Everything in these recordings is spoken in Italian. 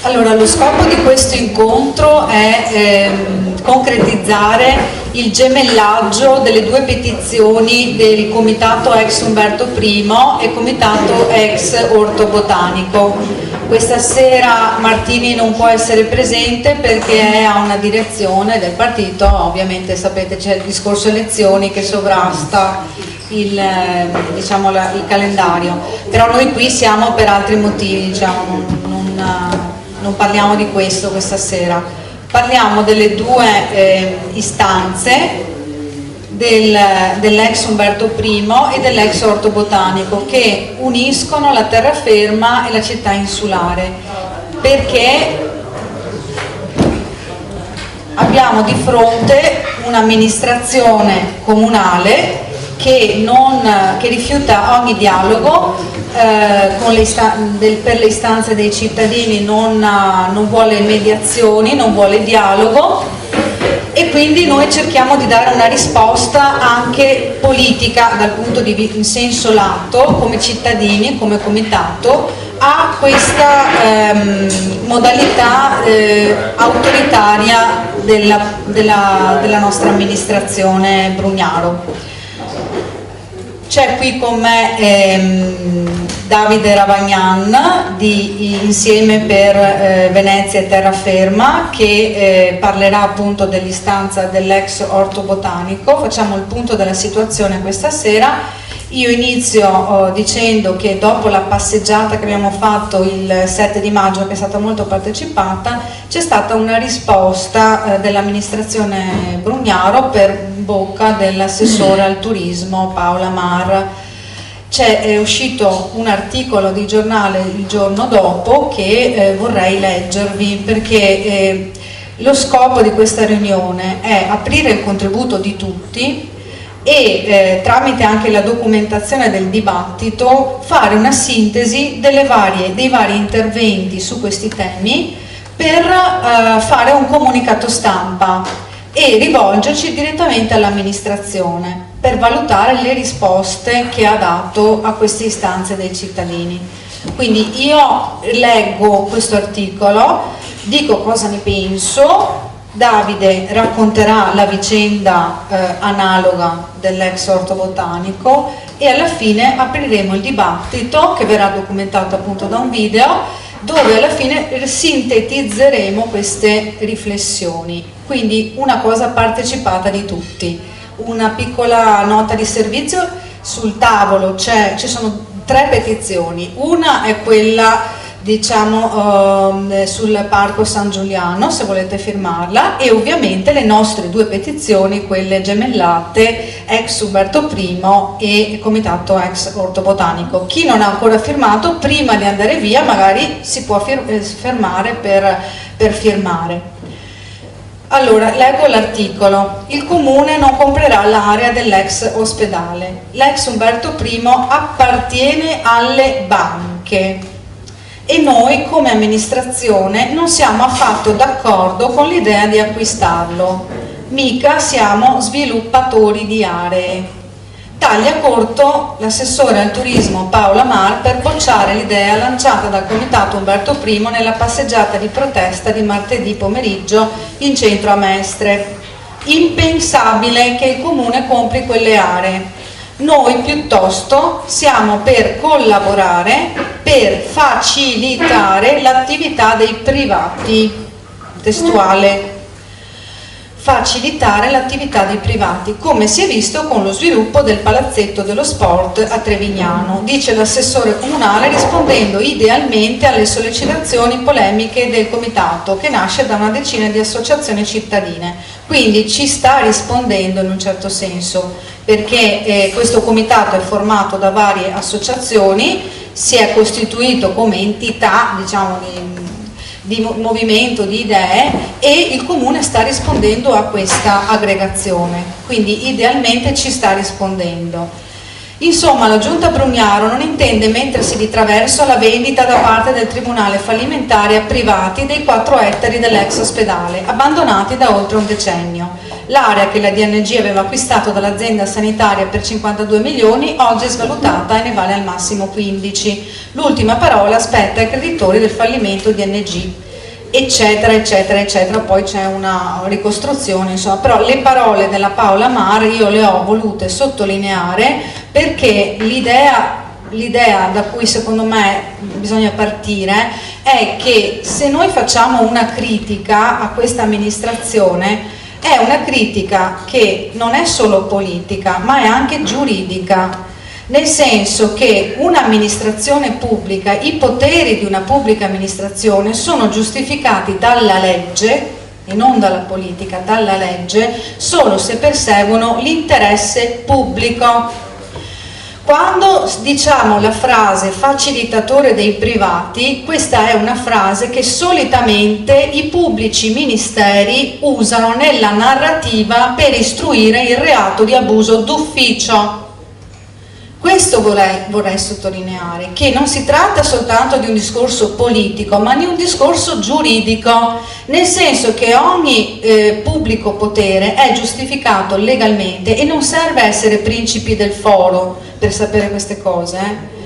Allora, lo scopo di questo incontro è concretizzare il gemellaggio delle due petizioni del Comitato ex Umberto I e Comitato ex Orto Botanico. Questa sera Martini non può essere presente perché ha una direzione del partito, ovviamente sapete c'è il discorso elezioni che sovrasta il calendario, però noi qui siamo per altri motivi, non parliamo di questo questa sera, parliamo delle due istanze dell'ex Umberto I e dell'ex Orto Botanico che uniscono la terraferma e la città insulare, perché abbiamo di fronte un'amministrazione comunale che rifiuta ogni dialogo per le istanze dei cittadini, non vuole mediazioni, non vuole dialogo, e quindi noi cerchiamo di dare una risposta anche politica dal punto di vista in senso lato, come cittadini, come comitato, a questa modalità autoritaria della nostra amministrazione Brugnaro. C'è qui con me Davide Ravagnan di Insieme per Venezia e Terraferma, che parlerà appunto dell'istanza dell'ex Orto Botanico. Facciamo il punto della situazione questa sera. Io inizio dicendo che dopo la passeggiata che abbiamo fatto il 7 di maggio, che è stata molto partecipata, c'è stata una risposta dell'amministrazione Brugnaro per bocca dell'assessore al turismo Paola Mar. È uscito un articolo di giornale il giorno dopo che vorrei leggervi, perché lo scopo di questa riunione è aprire il contributo di tutti e tramite anche la documentazione del dibattito fare una sintesi dei vari interventi su questi temi per fare un comunicato stampa e rivolgerci direttamente all'amministrazione per valutare le risposte che ha dato a queste istanze dei cittadini. Quindi io leggo questo articolo, dico cosa ne penso, Davide racconterà la vicenda analoga dell'ex Orto Botanico e alla fine apriremo il dibattito, che verrà documentato appunto da un video, dove alla fine sintetizzeremo queste riflessioni. Quindi una cosa partecipata di tutti. Una piccola nota di servizio: sul tavolo ci sono 3 petizioni, una è quella sul Parco San Giuliano, se volete firmarla, e ovviamente le nostre 2 petizioni, quelle gemellate, ex Umberto I e Comitato ex Orto Botanico. Chi non ha ancora firmato, prima di andare via magari si può fermare per firmare. Allora, leggo l'articolo. Il comune non comprerà l'area dell'ex ospedale. L'ex Umberto I appartiene alle banche e noi come amministrazione non siamo affatto d'accordo con l'idea di acquistarlo. Mica siamo sviluppatori di aree. Taglia corto l'assessore al turismo Paola Mar per bocciare l'idea lanciata dal Comitato Umberto I nella passeggiata di protesta di martedì pomeriggio in centro a Mestre. Impensabile che il comune compri quelle aree. Noi piuttosto siamo per collaborare per facilitare l'attività dei privati. Testuale: facilitare l'attività dei privati, come si è visto con lo sviluppo del palazzetto dello sport a Trevignano, dice l'assessore comunale rispondendo idealmente alle sollecitazioni polemiche del comitato, che nasce da una decina di associazioni cittadine. Quindi ci sta rispondendo in un certo senso, perché questo comitato è formato da varie associazioni, si è costituito come entità, di movimento di idee, e il comune sta rispondendo a questa aggregazione, quindi idealmente ci sta rispondendo. Insomma, la giunta Brugnaro non intende mettersi di traverso alla vendita da parte del tribunale fallimentare a privati dei 4 ettari dell'ex ospedale, abbandonati da oltre un decennio. L'area che la DNG aveva acquistato dall'azienda sanitaria per 52 milioni oggi è svalutata e ne vale al massimo 15. L'ultima parola spetta ai creditori del fallimento DNG. eccetera eccetera eccetera. Poi c'è una ricostruzione, insomma, però le parole della Paola Mar io le ho volute sottolineare perché l'idea da cui secondo me bisogna partire è che se noi facciamo una critica a questa amministrazione, è una critica che non è solo politica ma è anche giuridica, nel senso che un'amministrazione pubblica, i poteri di una pubblica amministrazione sono giustificati dalla legge e non dalla politica, dalla legge, solo se perseguono l'interesse pubblico. Quando diciamo la frase facilitatore dei privati, questa è una frase che solitamente i pubblici ministeri usano nella narrativa per istruire il reato di abuso d'ufficio. Questo vorrei sottolineare, che non si tratta soltanto di un discorso politico, ma di un discorso giuridico, nel senso che ogni pubblico potere è giustificato legalmente e non serve essere principi del foro per sapere queste cose,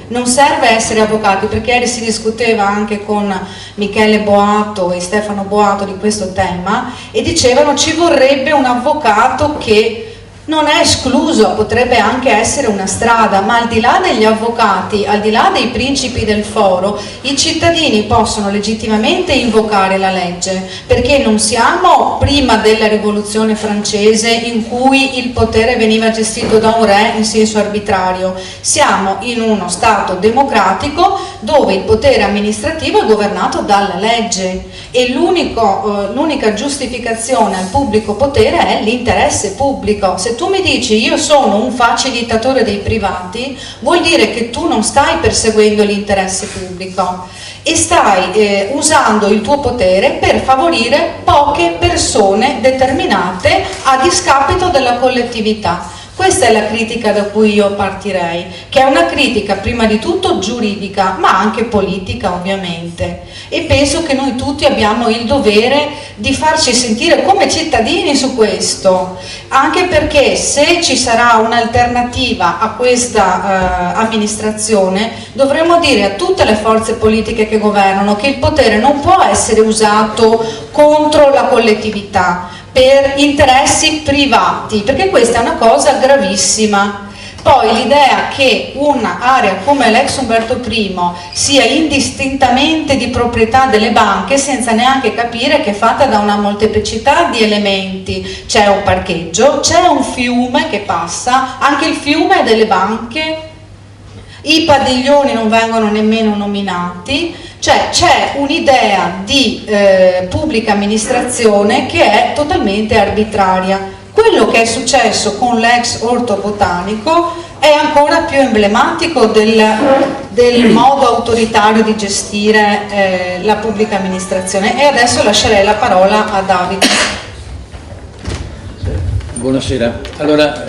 non serve essere avvocati, perché ieri si discuteva anche con Michele Boato e Stefano Boato di questo tema e dicevano ci vorrebbe un avvocato che non è escluso, potrebbe anche essere una strada, ma al di là degli avvocati, al di là dei principi del foro, i cittadini possono legittimamente invocare la legge, perché non siamo prima della rivoluzione francese in cui il potere veniva gestito da un re in senso arbitrario, siamo in uno stato democratico dove il potere amministrativo è governato dalla legge e l'unica giustificazione al pubblico potere è l'interesse pubblico. Se tu mi dici io sono un facilitatore dei privati, vuol dire che tu non stai perseguendo l'interesse pubblico e stai usando il tuo potere per favorire poche persone determinate a discapito della collettività. Questa è la critica da cui io partirei, che è una critica prima di tutto giuridica, ma anche politica ovviamente. E penso che noi tutti abbiamo il dovere di farci sentire come cittadini su questo, anche perché se ci sarà un'alternativa a questa amministrazione, dovremo dire a tutte le forze politiche che governano che il potere non può essere usato contro la collettività, per interessi privati, perché questa è una cosa gravissima. Poi l'idea che un'area come l'ex Umberto I sia indistintamente di proprietà delle banche senza neanche capire che è fatta da una molteplicità di elementi, c'è un parcheggio, c'è un fiume che passa, anche il fiume è delle banche, i padiglioni non vengono nemmeno nominati, cioè c'è un'idea di pubblica amministrazione che è totalmente arbitraria. Quello che è successo con l'ex orto botanico è ancora più emblematico del modo autoritario di gestire la pubblica amministrazione. E adesso lascerei la parola a Davide. Buonasera. Allora,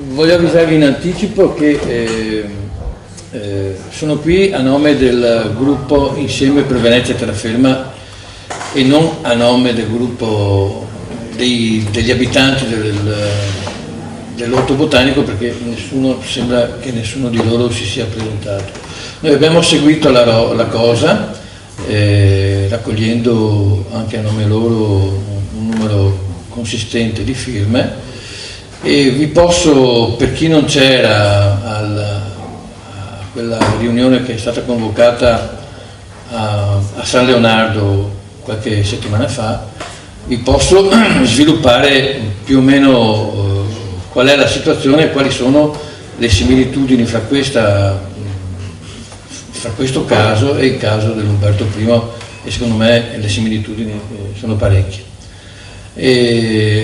voglio avvisarvi in anticipo che sono qui a nome del gruppo Insieme per Venezia e Terraferma e non a nome del gruppo degli abitanti dell'orto botanico, perché sembra che nessuno di loro si sia presentato. Noi abbiamo seguito la cosa raccogliendo anche a nome loro un numero consistente di firme e vi posso, per chi non c'era a quella riunione che è stata convocata a San Leonardo qualche settimana fa, vi posso sviluppare più o meno qual è la situazione e quali sono le similitudini fra questo caso e il caso dell'Umberto I, e secondo me le similitudini sono parecchie.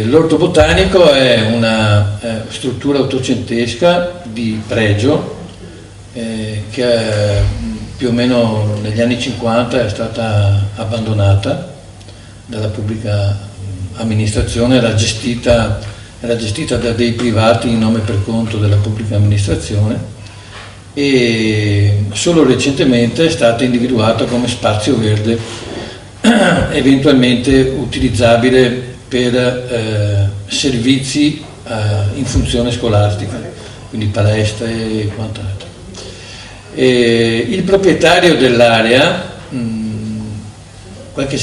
L'orto botanico è una struttura ottocentesca di pregio che più o meno negli anni 50 è stata abbandonata dalla pubblica amministrazione, era gestita da dei privati in nome per conto della pubblica amministrazione e solo recentemente è stata individuata come spazio verde eventualmente utilizzabile per servizi in funzione scolastica, quindi palestre e quant'altro. Il proprietario dell'area qualche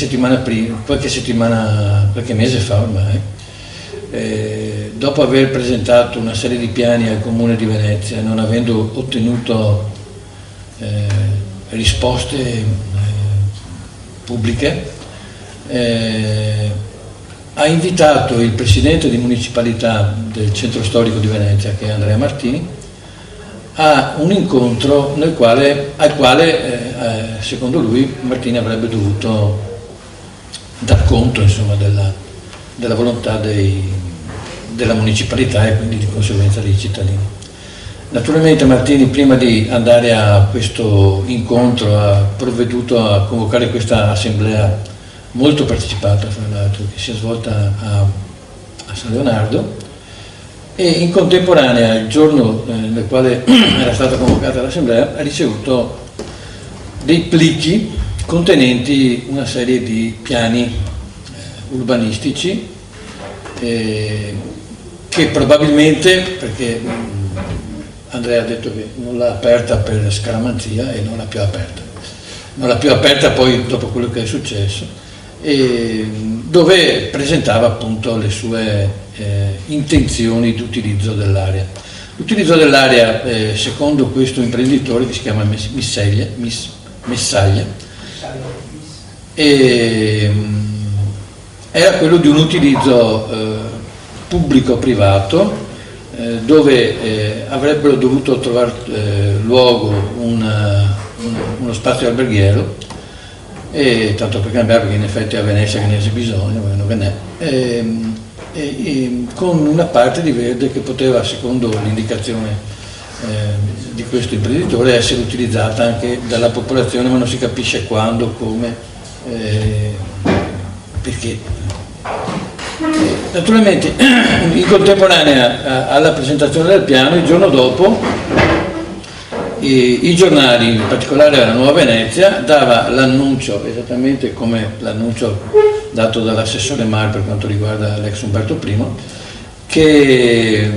mese fa ormai, dopo aver presentato una serie di piani al Comune di Venezia, non avendo ottenuto risposte pubbliche, ha invitato il presidente di municipalità del centro storico di Venezia, che è Andrea Martini, a un incontro al quale secondo lui Martini avrebbe dovuto dar conto, insomma, della volontà della municipalità e quindi di conseguenza dei cittadini. Naturalmente Martini, prima di andare a questo incontro, ha provveduto a convocare questa assemblea molto partecipata, fra l'altro, che si è svolta a San Leonardo, e in contemporanea, il giorno nel quale era stata convocata l'assemblea, ha ricevuto dei plichi contenenti una serie di piani urbanistici che probabilmente, perché Andrea ha detto che non l'ha aperta per scaramanzia e non l'ha più aperta poi dopo quello che è successo, dove presentava appunto le sue intenzioni di utilizzo dell'area. L'utilizzo dell'area, secondo questo imprenditore che si chiama Messaglia, era quello di un utilizzo pubblico-privato, dove avrebbero dovuto trovare luogo uno spazio alberghiero, e tanto per cambiare, perché in effetti a Venezia che ne c'è bisogno, con una parte di verde che poteva, secondo l'indicazione di questo imprenditore, essere utilizzata anche dalla popolazione, ma non si capisce quando, come, perché. Naturalmente in contemporanea alla presentazione del piano, il giorno dopo i giornali, in particolare la Nuova Venezia, dava l'annuncio, esattamente come l'annuncio dato dall'assessore Mar per quanto riguarda l'ex Umberto I, che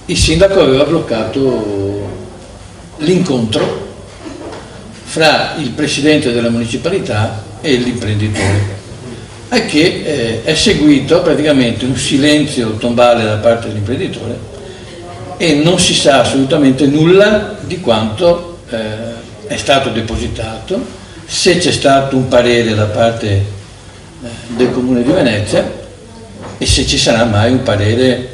il sindaco aveva bloccato l'incontro fra il presidente della municipalità e l'imprenditore, e che è seguito praticamente un silenzio tombale da parte dell'imprenditore, e non si sa assolutamente nulla di quanto è stato depositato, se c'è stato un parere da parte del Comune di Venezia e se ci sarà mai un parere,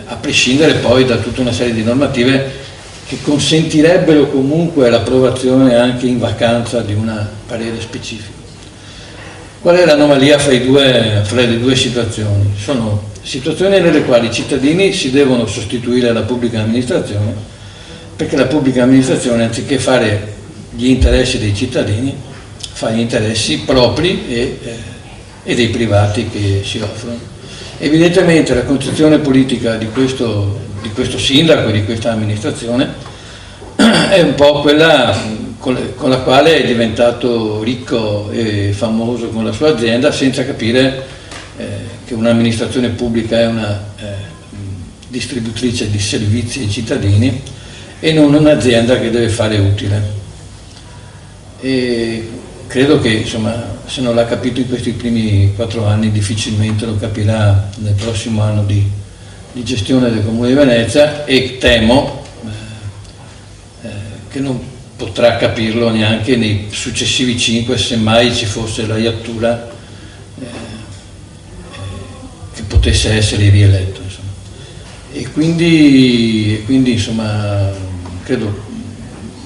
a prescindere poi da tutta una serie di normative che consentirebbero comunque l'approvazione anche in vacanza di un parere specifico. Qual è l'anomalia fra le due situazioni? Sono situazioni nelle quali i cittadini si devono sostituire alla pubblica amministrazione, perché la pubblica amministrazione, anziché fare gli interessi dei cittadini, fa gli interessi propri e dei privati che si offrono. Evidentemente la concezione politica di questo sindaco e di questa amministrazione è un po' quella con la quale è diventato ricco e famoso con la sua azienda, senza capire che un'amministrazione pubblica è una distributrice di servizi ai cittadini e non un'azienda che deve fare utile. E credo che, insomma, se non l'ha capito in questi primi 4 anni, difficilmente lo capirà nel prossimo anno di gestione del Comune di Venezia, e temo che non potrà capirlo neanche nei successivi 5, se mai ci fosse la iattura che potesse essere rieletto, insomma. E quindi insomma, credo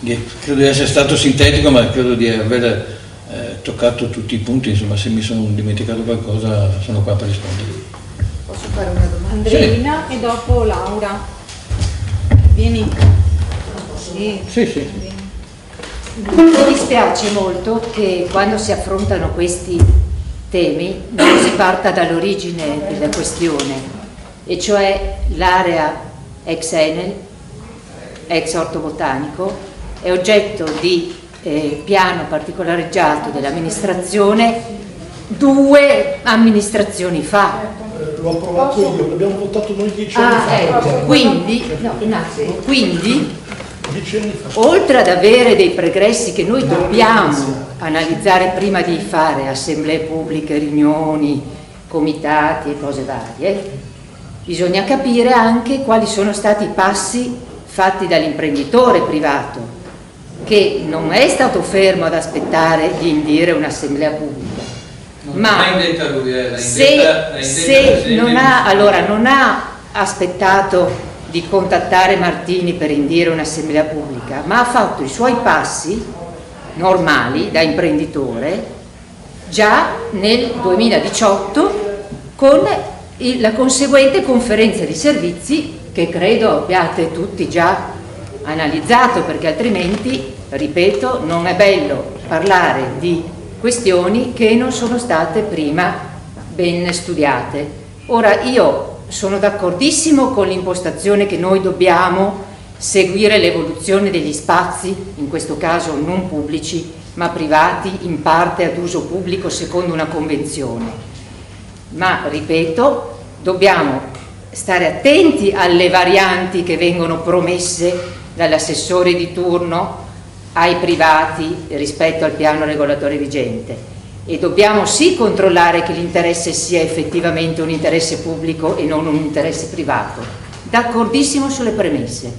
di essere stato sintetico, ma credo di aver toccato tutti i punti. Insomma, se mi sono dimenticato qualcosa sono qua per rispondere. Posso fare una domanda? Andreina, sì. E dopo Laura. Vieni. Sì. Mi dispiace molto che quando si affrontano questi temi non si parta dall'origine della questione, e cioè l'area ex Enel, ex Orto Botanico, è oggetto di piano particolareggiato dell'amministrazione 2 amministrazioni fa. L'ho approvato io, l'abbiamo votato noi 10 anni fa. Ecco, quindi oltre ad avere dei pregressi che noi dobbiamo analizzare prima di fare assemblee pubbliche, riunioni, comitati e cose varie, bisogna capire anche quali sono stati i passi fatti dall'imprenditore privato, che non è stato fermo ad aspettare di indire un'assemblea pubblica, ma se non ha aspettato di contattare Martini per indire un'assemblea pubblica, ma ha fatto i suoi passi normali da imprenditore già nel 2018 con la conseguente conferenza di servizi che credo abbiate tutti già analizzato, perché altrimenti, ripeto, non è bello parlare di questioni che non sono state prima ben studiate. Ora, io sono d'accordissimo con l'impostazione che noi dobbiamo seguire l'evoluzione degli spazi, in questo caso non pubblici, ma privati, in parte ad uso pubblico secondo una convenzione. Ma, ripeto, dobbiamo stare attenti alle varianti che vengono promesse dall'assessore di turno ai privati rispetto al piano regolatore vigente, e dobbiamo sì controllare che l'interesse sia effettivamente un interesse pubblico e non un interesse privato. D'accordissimo sulle premesse.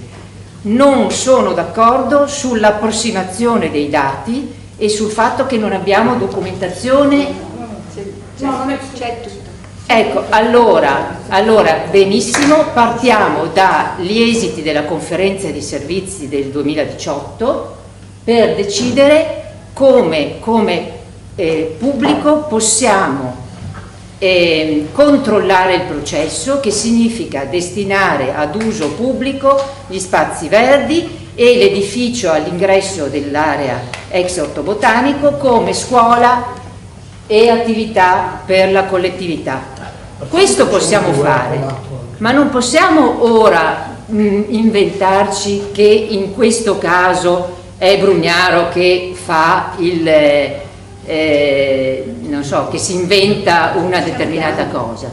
Non sono d'accordo sull'approssimazione dei dati e sul fatto che non abbiamo documentazione. No, non c'è tutto. Ecco, allora benissimo, partiamo dagli esiti della conferenza di servizi del 2018 per decidere come pubblico possiamo controllare il processo, che significa destinare ad uso pubblico gli spazi verdi e l'edificio all'ingresso dell'area ex ortobotanico come scuola e attività per la collettività. Questo possiamo fare, ma non possiamo ora inventarci che in questo caso è Brugnaro che fa non so, che si inventa una determinata cosa.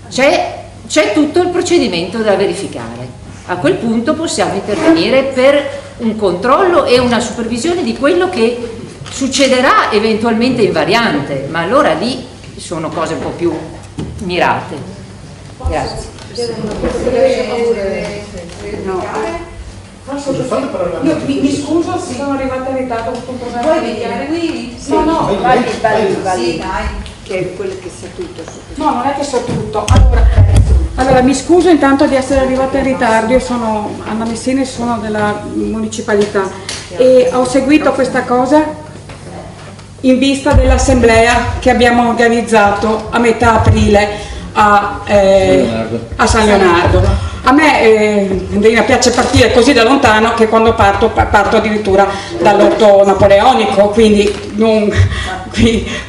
C'è tutto il procedimento da verificare. A quel punto possiamo intervenire per un controllo e una supervisione di quello che succederà eventualmente in variante, ma allora lì sono cose un po' più mirate. Grazie. Mi scuso, sì, sono arrivata in ritardo. Vuoi venire qui? No, vai, che è quello che sa tutto. No, non è che so tutto. Allora, mi scuso intanto di essere arrivata in ritardo. Io sono Anna Messini, sono della municipalità e ho seguito questa cosa in vista dell'assemblea che abbiamo organizzato a metà aprile a San Leonardo. A me piace partire così da lontano che quando parto addirittura dall'orto napoleonico, quindi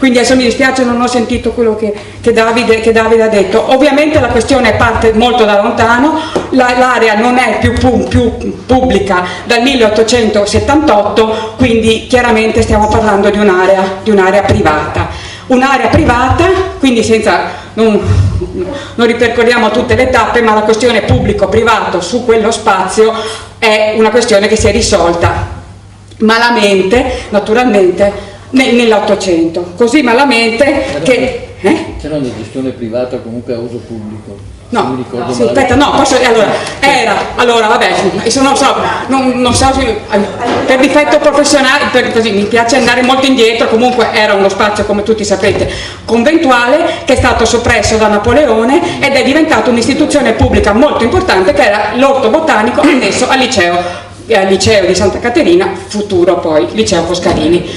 adesso mi dispiace, non ho sentito quello che Davide ha detto. Ovviamente la questione parte molto da lontano, l'area non è più pubblica dal 1878, quindi chiaramente stiamo parlando di un'area privata. Un'area privata, quindi non ripercorriamo tutte le tappe, ma la questione pubblico-privato su quello spazio è una questione che si è risolta malamente, naturalmente, nell'800, così malamente che... C'era una gestione privata comunque a uso pubblico. No, mi ricordo sì, aspetta, no, non so, per difetto professionale, così, mi piace andare molto indietro, comunque era uno spazio, come tutti sapete, conventuale, che è stato soppresso da Napoleone ed è diventato un'istituzione pubblica molto importante, che era l'orto botanico annesso al liceo di Santa Caterina, futuro poi liceo Foscarini.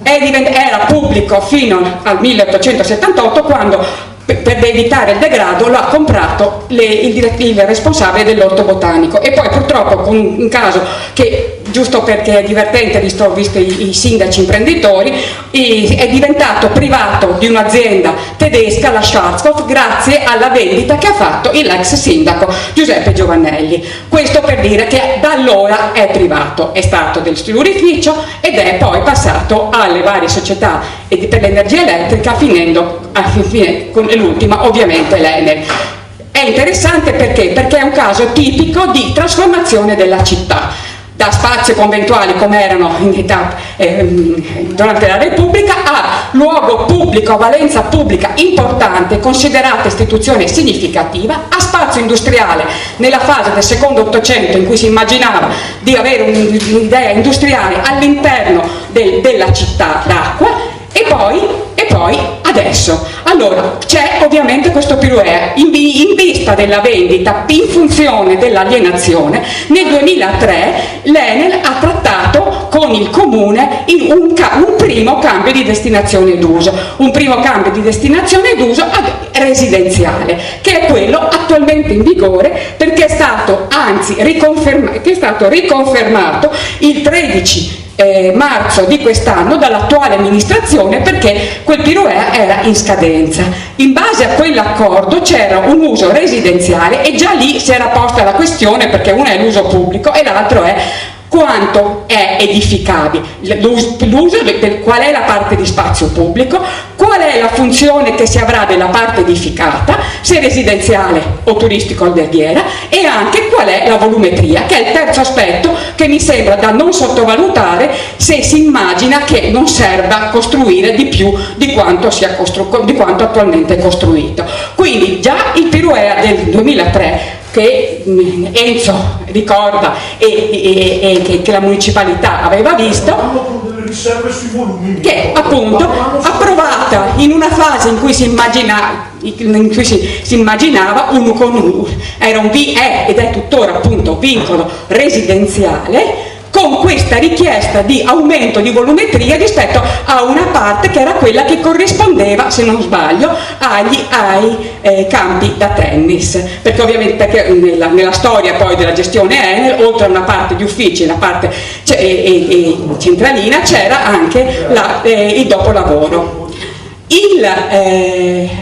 Era pubblico fino al 1878, quando per evitare il degrado lo ha comprato il responsabile dell'orto botanico, e poi purtroppo con un caso che, giusto perché è divertente visto i sindaci imprenditori, è diventato privato di un'azienda tedesca, la Schwarzkopf, grazie alla vendita che ha fatto l'ex sindaco Giuseppe Giovannelli. Questo per dire che da allora è privato, è stato del sturificio ed è poi passato alle varie società per l'energia elettrica, finendo con l'ultima ovviamente l'Enel. È interessante perché è un caso tipico di trasformazione della città. da spazi conventuali come erano durante la Repubblica a luogo pubblico, a valenza pubblica importante, considerata istituzione significativa, a spazio industriale nella fase del secondo Ottocento in cui si immaginava di avere un'idea industriale all'interno della città d'acqua, e poi adesso. Allora c'è ovviamente questo Piruea in vista della vendita, in funzione dell'alienazione. Nel 2003 l'Enel ha trattato con il comune in un primo cambio di destinazione d'uso, residenziale, che è quello attualmente in vigore, perché è stato anzi riconfermato il 13 marzo di quest'anno dall'attuale amministrazione, perché quel Piruea era in scadenza. In base a quell'accordo c'era un uso residenziale e già lì si era posta la questione, perché uno è l'uso pubblico e l'altro è quanto è edificabile, qual è la parte di spazio pubblico, qual è la funzione che si avrà della parte edificata, se residenziale o turistico alberghiera, e anche qual è la volumetria, che è il terzo aspetto che mi sembra da non sottovalutare se si immagina che non serva costruire di più di quanto attualmente è costruito. Quindi già il Piruea del 2003, che Enzo ricorda e che la municipalità aveva visto, che appunto approvata in una fase in cui si immaginava uno con uno, era ed è tuttora appunto vincolo residenziale, con questa richiesta di aumento di volumetria rispetto a una parte che era quella che corrispondeva, se non sbaglio, ai campi da tennis, perché ovviamente nella storia poi della gestione Enel, oltre a una parte di uffici, la parte centralina, c'era anche il dopolavoro.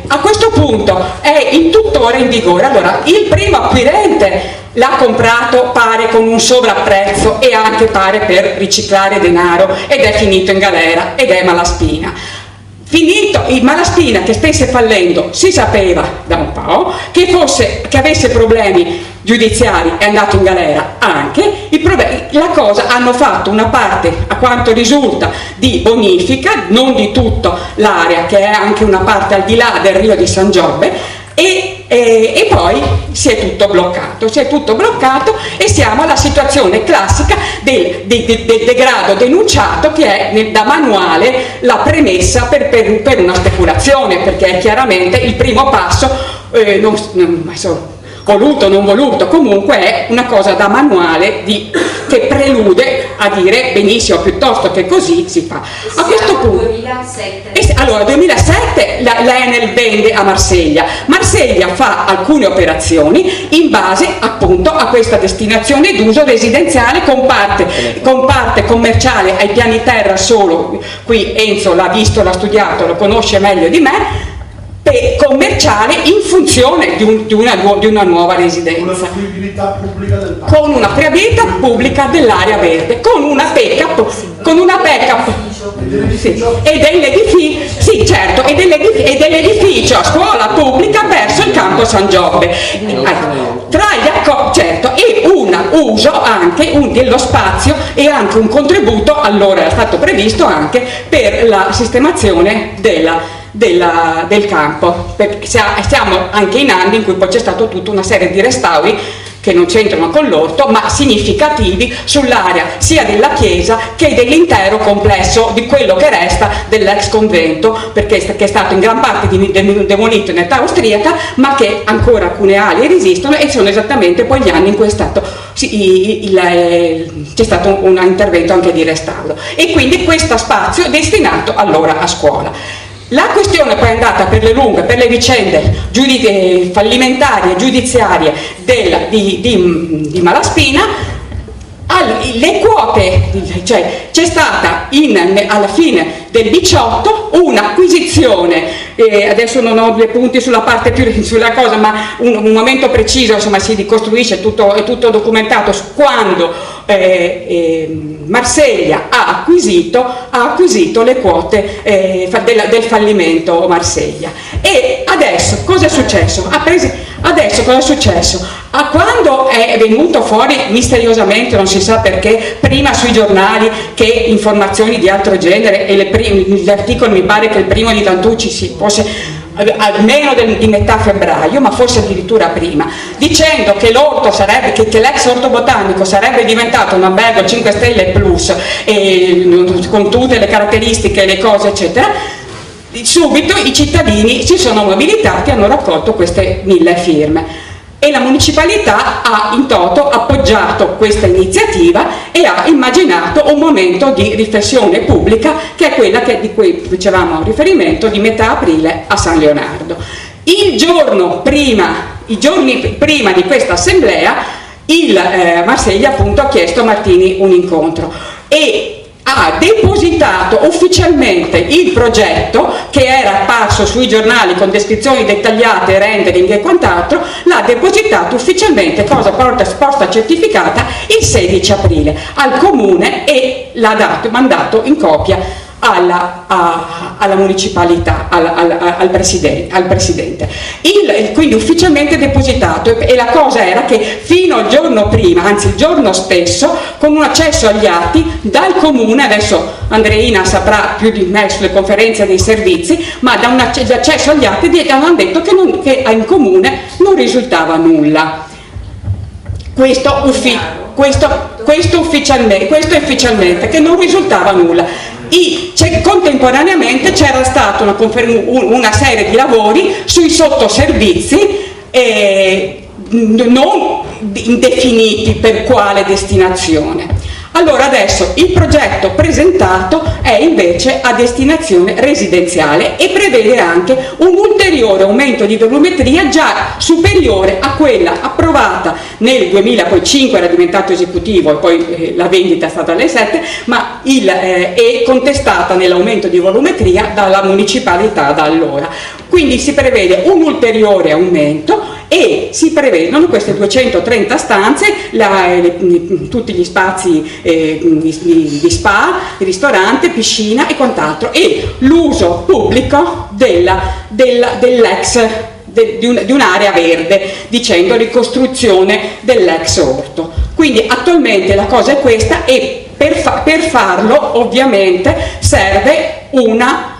A questo punto è tuttora in vigore. Allora, il primo acquirente l'ha comprato, pare, con un sovrapprezzo e anche pare per riciclare denaro, ed è finito in galera, ed è Malaspina. Finito il Malaspina, che stesse fallendo, si sapeva da un po', che avesse problemi giudiziari, è andato in galera anche. La cosa, hanno fatto una parte, a quanto risulta, di bonifica, non di tutta l'area, che è anche una parte al di là del Rio di San Giobbe, e poi si è tutto bloccato e siamo alla situazione classica del degrado denunciato, che è da manuale la premessa per una speculazione, perché è chiaramente il primo passo, voluto o non voluto, comunque è una cosa da manuale che prelude a dire benissimo, piuttosto che così si fa. A questo punto, 2007. Allora, 2007 l'Enel vende a Marsiglia fa alcune operazioni in base appunto a questa destinazione d'uso residenziale, con parte commerciale ai piani terra solo. Qui Enzo l'ha visto, l'ha studiato, lo conosce meglio di me, commerciale in funzione di una nuova residenza, con una fruibilità pubblica dell'area verde, con una backup e dell'edificio a scuola pubblica verso il campo San Giobbe, e un uso anche dello spazio, e anche un contributo, allora era stato previsto anche per la sistemazione del campo, perché siamo anche in anni in cui poi c'è stato tutta una serie di restauri che non c'entrano con l'orto, ma significativi sull'area sia della chiesa che dell'intero complesso di quello che resta dell'ex convento, perché è stato in gran parte demolito in età austriaca, ma che ancora alcune ali resistono, e sono esattamente poi gli anni in cui c'è stato un intervento anche di restauro, e quindi questo spazio è destinato allora a scuola. La questione poi è andata per le lunghe, per le vicende fallimentari e giudiziarie di Malaspina. Le quote, cioè c'è stata alla fine del 18 un'acquisizione, adesso non ho due punti sulla parte più sulla cosa, ma un momento preciso, insomma, si ricostruisce, è tutto documentato quando Marsiglia ha acquisito le quote del fallimento Marsiglia. E adesso cosa è successo? A quando è venuto fuori misteriosamente, non si sa perché, prima sui giornali che informazioni di altro genere, e gli articoli, mi pare che il primo di Tantucci fosse almeno di metà febbraio, ma forse addirittura prima, dicendo che l'orto sarebbe, che l'ex orto botanico sarebbe diventato un albergo 5 stelle plus, con tutte le caratteristiche, le cose eccetera, subito i cittadini si sono mobilitati e hanno raccolto queste 1000 firme. E la municipalità ha in toto appoggiato questa iniziativa e ha immaginato un momento di riflessione pubblica, che è quella di cui facevamo riferimento, di metà aprile a San Leonardo. I giorni prima di questa assemblea, il Marsiglia appunto ha chiesto a Martini un incontro e ha depositato ufficialmente il progetto, che era apparso sui giornali con descrizioni dettagliate, rendering e quant'altro, l'ha depositato ufficialmente, cosa posta certificata, il 16 aprile al comune e l'ha mandato in copia alla municipalità, al presidente. Quindi ufficialmente depositato, e la cosa era che fino al giorno prima, anzi il giorno stesso, con un accesso agli atti dal comune, adesso Andreina saprà più di me sulle conferenze dei servizi, ma da un accesso agli atti hanno detto che in comune non risultava nulla. Questo ufficialmente, che non risultava nulla. Contemporaneamente c'era stata una serie di lavori sui sottoservizi non indefiniti per quale destinazione. Allora adesso il progetto presentato è invece a destinazione residenziale e prevede anche un ulteriore aumento di volumetria già superiore a quella approvata nel 2005, era diventato esecutivo e poi la vendita è stata alle 7, ma è contestata nell'aumento di volumetria dalla municipalità da allora. Quindi si prevede un ulteriore aumento e si prevedono queste 230 stanze, tutti gli spazi di spa, ristorante, piscina e quant'altro, e l'uso pubblico di un'area verde, dicendo ricostruzione dell'ex orto. Quindi attualmente la cosa è questa, e per farlo ovviamente serve una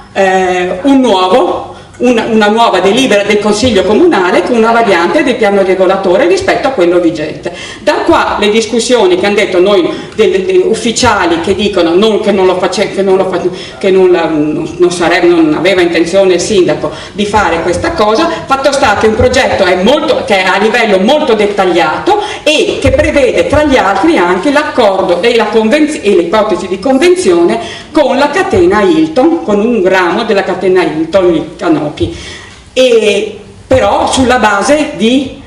nuova delibera del Consiglio Comunale con una variante del piano regolatore rispetto a quello vigente. Da qua le discussioni che hanno detto noi degli ufficiali che dicono che non aveva intenzione il sindaco di fare questa cosa, fatto sta che un progetto che è a livello molto dettagliato e che prevede tra gli altri anche l'accordo e l'ipotesi di convenzione con la catena Hilton, con un ramo della catena Hilton, il Canopy, però sulla base di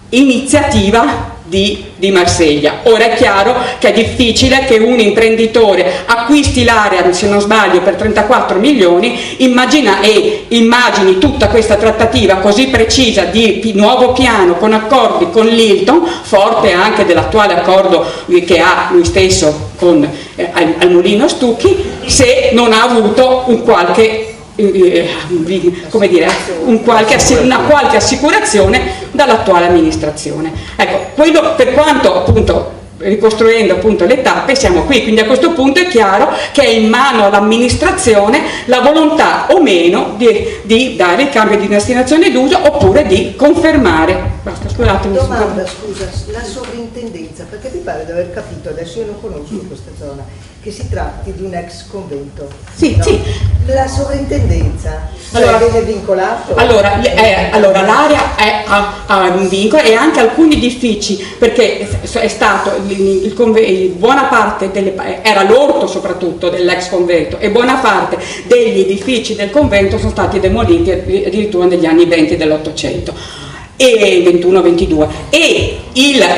iniziativa di Marsiglia. Ora è chiaro che è difficile che un imprenditore acquisti l'area, se non sbaglio, per 34 milioni, immagini tutta questa trattativa così precisa di nuovo piano con accordi con l'Hilton, forte anche dell'attuale accordo che ha lui stesso al Mulino Stucchi, se non ha avuto una qualche assicurazione dall'attuale amministrazione. Ecco, quello per quanto appunto, ricostruendo appunto le tappe, siamo qui, quindi a questo punto è chiaro che è in mano all'amministrazione la volontà o meno di dare il cambio di destinazione d'uso oppure di confermare. Basta, scusatemi. Domanda, scusa, la sovrintendenza, perché mi pare di aver capito, adesso io non conosco questa zona, che si tratti di un ex convento. Sì, no? sì. La sovrintendenza viene vincolato? Allora l'area ha un vincolo, e anche alcuni edifici, perché è stato buona parte era l'orto soprattutto dell'ex convento, e buona parte degli edifici del convento sono stati demoliti addirittura negli anni 20 dell'Ottocento. E 21-22,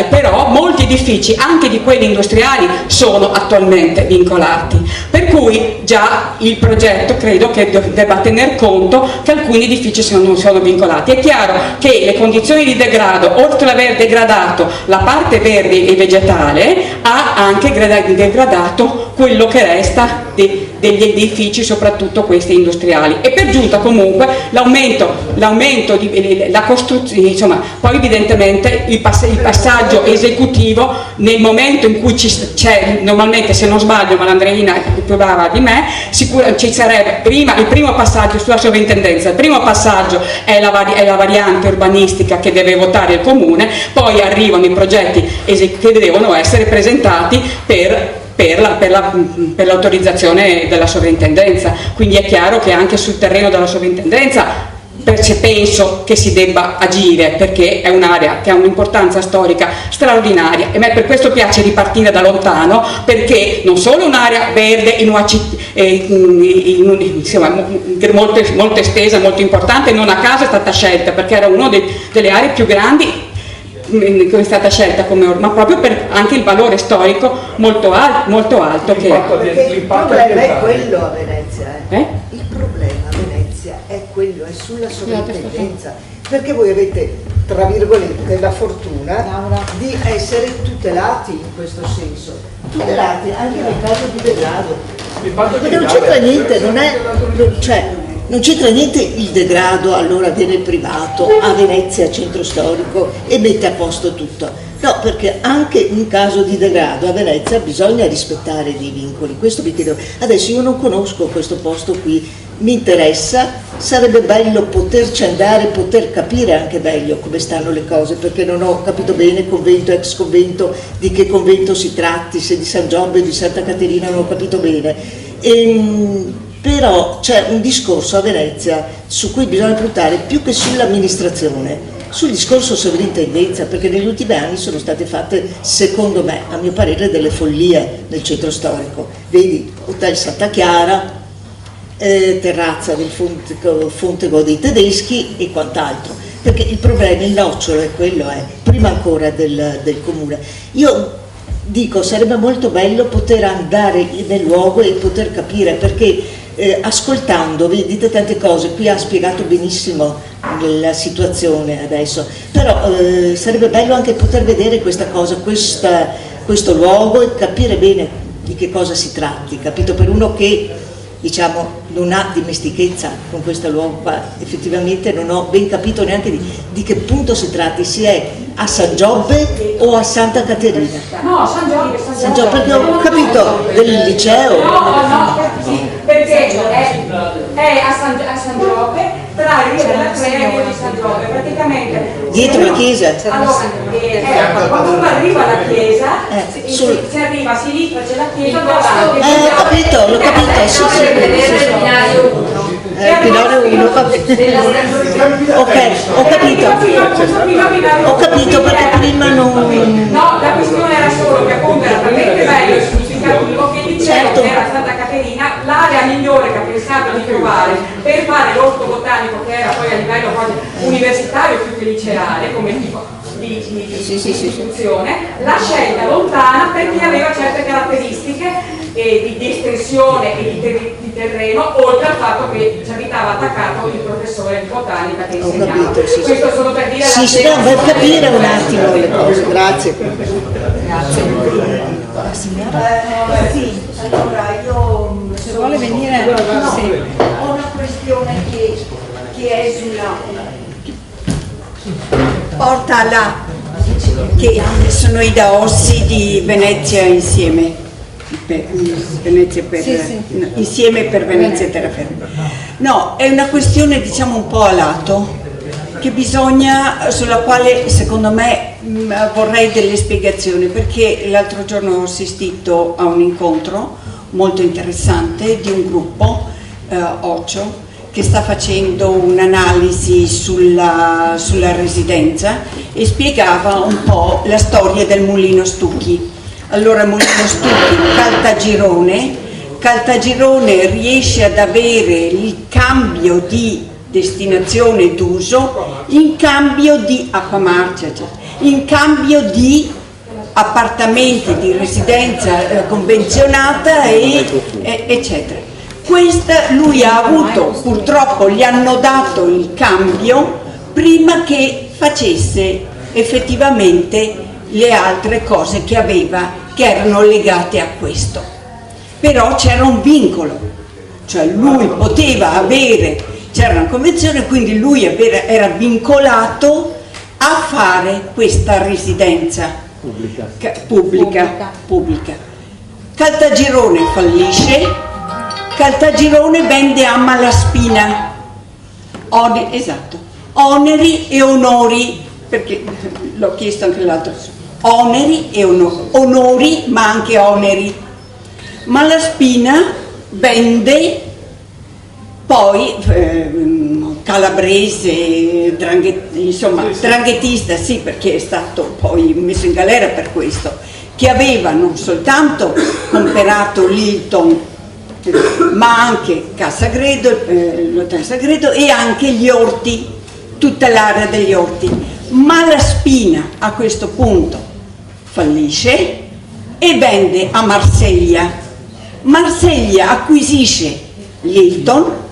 però molti edifici, anche di quelli industriali, sono attualmente vincolati, per cui già il progetto credo che debba tener conto che alcuni edifici non sono vincolati. È chiaro che le condizioni di degrado, oltre ad aver degradato la parte verde e vegetale, ha anche degradato quello che resta degli edifici, soprattutto questi industriali, e per giunta comunque l'aumento la costruzione, insomma, poi evidentemente il passaggio esecutivo, nel momento in cui c'è, normalmente se non sbaglio, ma l'Andreina è più brava di me, ci sarebbe prima il primo passaggio sulla sovrintendenza, il primo passaggio è la variante urbanistica che deve votare il comune, poi arrivano i progetti che devono essere presentati per l'autorizzazione della sovrintendenza. Quindi è chiaro che anche sul terreno della sovrintendenza penso che si debba agire, perché è un'area che ha un'importanza storica straordinaria, e a me per questo piace ripartire da lontano, perché non solo è un'area verde molto estesa, molto importante, non a caso è stata scelta, perché era una delle aree più grandi che è stata scelta ma proprio per anche il valore storico molto alto che ha. Il problema è quello a Venezia, il problema a Venezia è quello, è sulla sovrintendenza, perché voi avete, tra virgolette, la fortuna di essere tutelati in questo senso, tutelati anche nel caso di degrado, perché non c'entra niente, non c'entra niente il degrado, allora viene il privato a Venezia, centro storico, e mette a posto tutto. No, perché anche in caso di degrado a Venezia bisogna rispettare dei vincoli. Questo vi chiedo. Adesso io non conosco questo posto qui, mi interessa, sarebbe bello poterci andare, poter capire anche meglio come stanno le cose, perché non ho capito bene convento, ex convento, di che convento si tratti, se di San Giobbe o di Santa Caterina, non ho capito bene. Però c'è un discorso a Venezia su cui bisogna puntare più che sull'amministrazione, sul discorso sovrintendenza, perché negli ultimi anni sono state fatte, secondo me, a mio parere, delle follie nel centro storico. Vedi, Hotel Santa Chiara, terrazza del Fontego dei Tedeschi e quant'altro, perché il problema, il nocciolo è quello, prima ancora del comune. Io dico, sarebbe molto bello poter andare nel luogo e poter capire, perché ascoltandovi dite tante cose, qui ha spiegato benissimo la situazione adesso, però sarebbe bello anche poter vedere questa cosa, questo luogo, e capire bene di che cosa si tratti, capito? Per uno che, diciamo, non ha dimestichezza con questo luogo qua, effettivamente non ho ben capito neanche di che punto si tratti, se è a San Giobbe o a Santa Caterina. No, San Giobbe, perché ho capito del liceo. Sì, perché è a San Giobbe, tra il Rio della Crea e il Rio di San Giobbe, praticamente. Dietro la chiesa? Allora, quando uno arriva alla chiesa, si arriva a sinistra, c'è la chiesa, davanti. Ho capito, l'ho capito, sì. Pinone 1, ok, ho capito perché prima non... No, la questione era solo che appunto era talmente bello e significativo che il liceo era Santa Caterina l'area migliore che ha pensato di trovare per fare l'orto botanico, che era poi a livello quasi universitario più che liceale come tipo di istituzione, la scelta lontana perché aveva certe caratteristiche di estensione e di terreno, oltre al fatto che ci abitava attaccato il professore di botanica che insegnava. Questo solo per dire per capire un attimo le cose. Grazie. Sì, allora io se vuole venire ho una questione che esula, porta là, che sono i Daossi di Venezia insieme. Insieme per Venezia Terraferma. No, è una questione, diciamo, un po' a lato, che sulla quale secondo me vorrei delle spiegazioni, perché l'altro giorno ho assistito a un incontro molto interessante di un gruppo Ocio che sta facendo un'analisi sulla residenza e spiegava un po' la storia del Mulino Stucchi. Allora Mulino Stucchi, Caltagirone riesce ad avere il cambio di destinazione d'uso in cambio di acqua marcia, in cambio di appartamenti di residenza convenzionata eccetera. Questa lui ha avuto, purtroppo gli hanno dato il cambio prima che facesse effettivamente le altre cose che aveva, che erano legate a questo. Però c'era un vincolo, cioè lui poteva avere, c'era una convenzione, quindi lui era vincolato a fare questa residenza pubblica. Caltagirone fallisce, Caltagirone vende a Malaspina, oneri e onori, perché l'ho chiesto anche l'altro, oneri e onori ma anche oneri. Malaspina vende poi calabrese, dranghettista, sì, perché è stato poi messo in galera per questo, che aveva non soltanto comperato l'Hilton ma anche l'Hotel Sagredo e anche gli orti, tutta l'area degli orti. Malaspina a questo punto fallisce e vende a Marsiglia. Marsiglia acquisisce l'Hilton,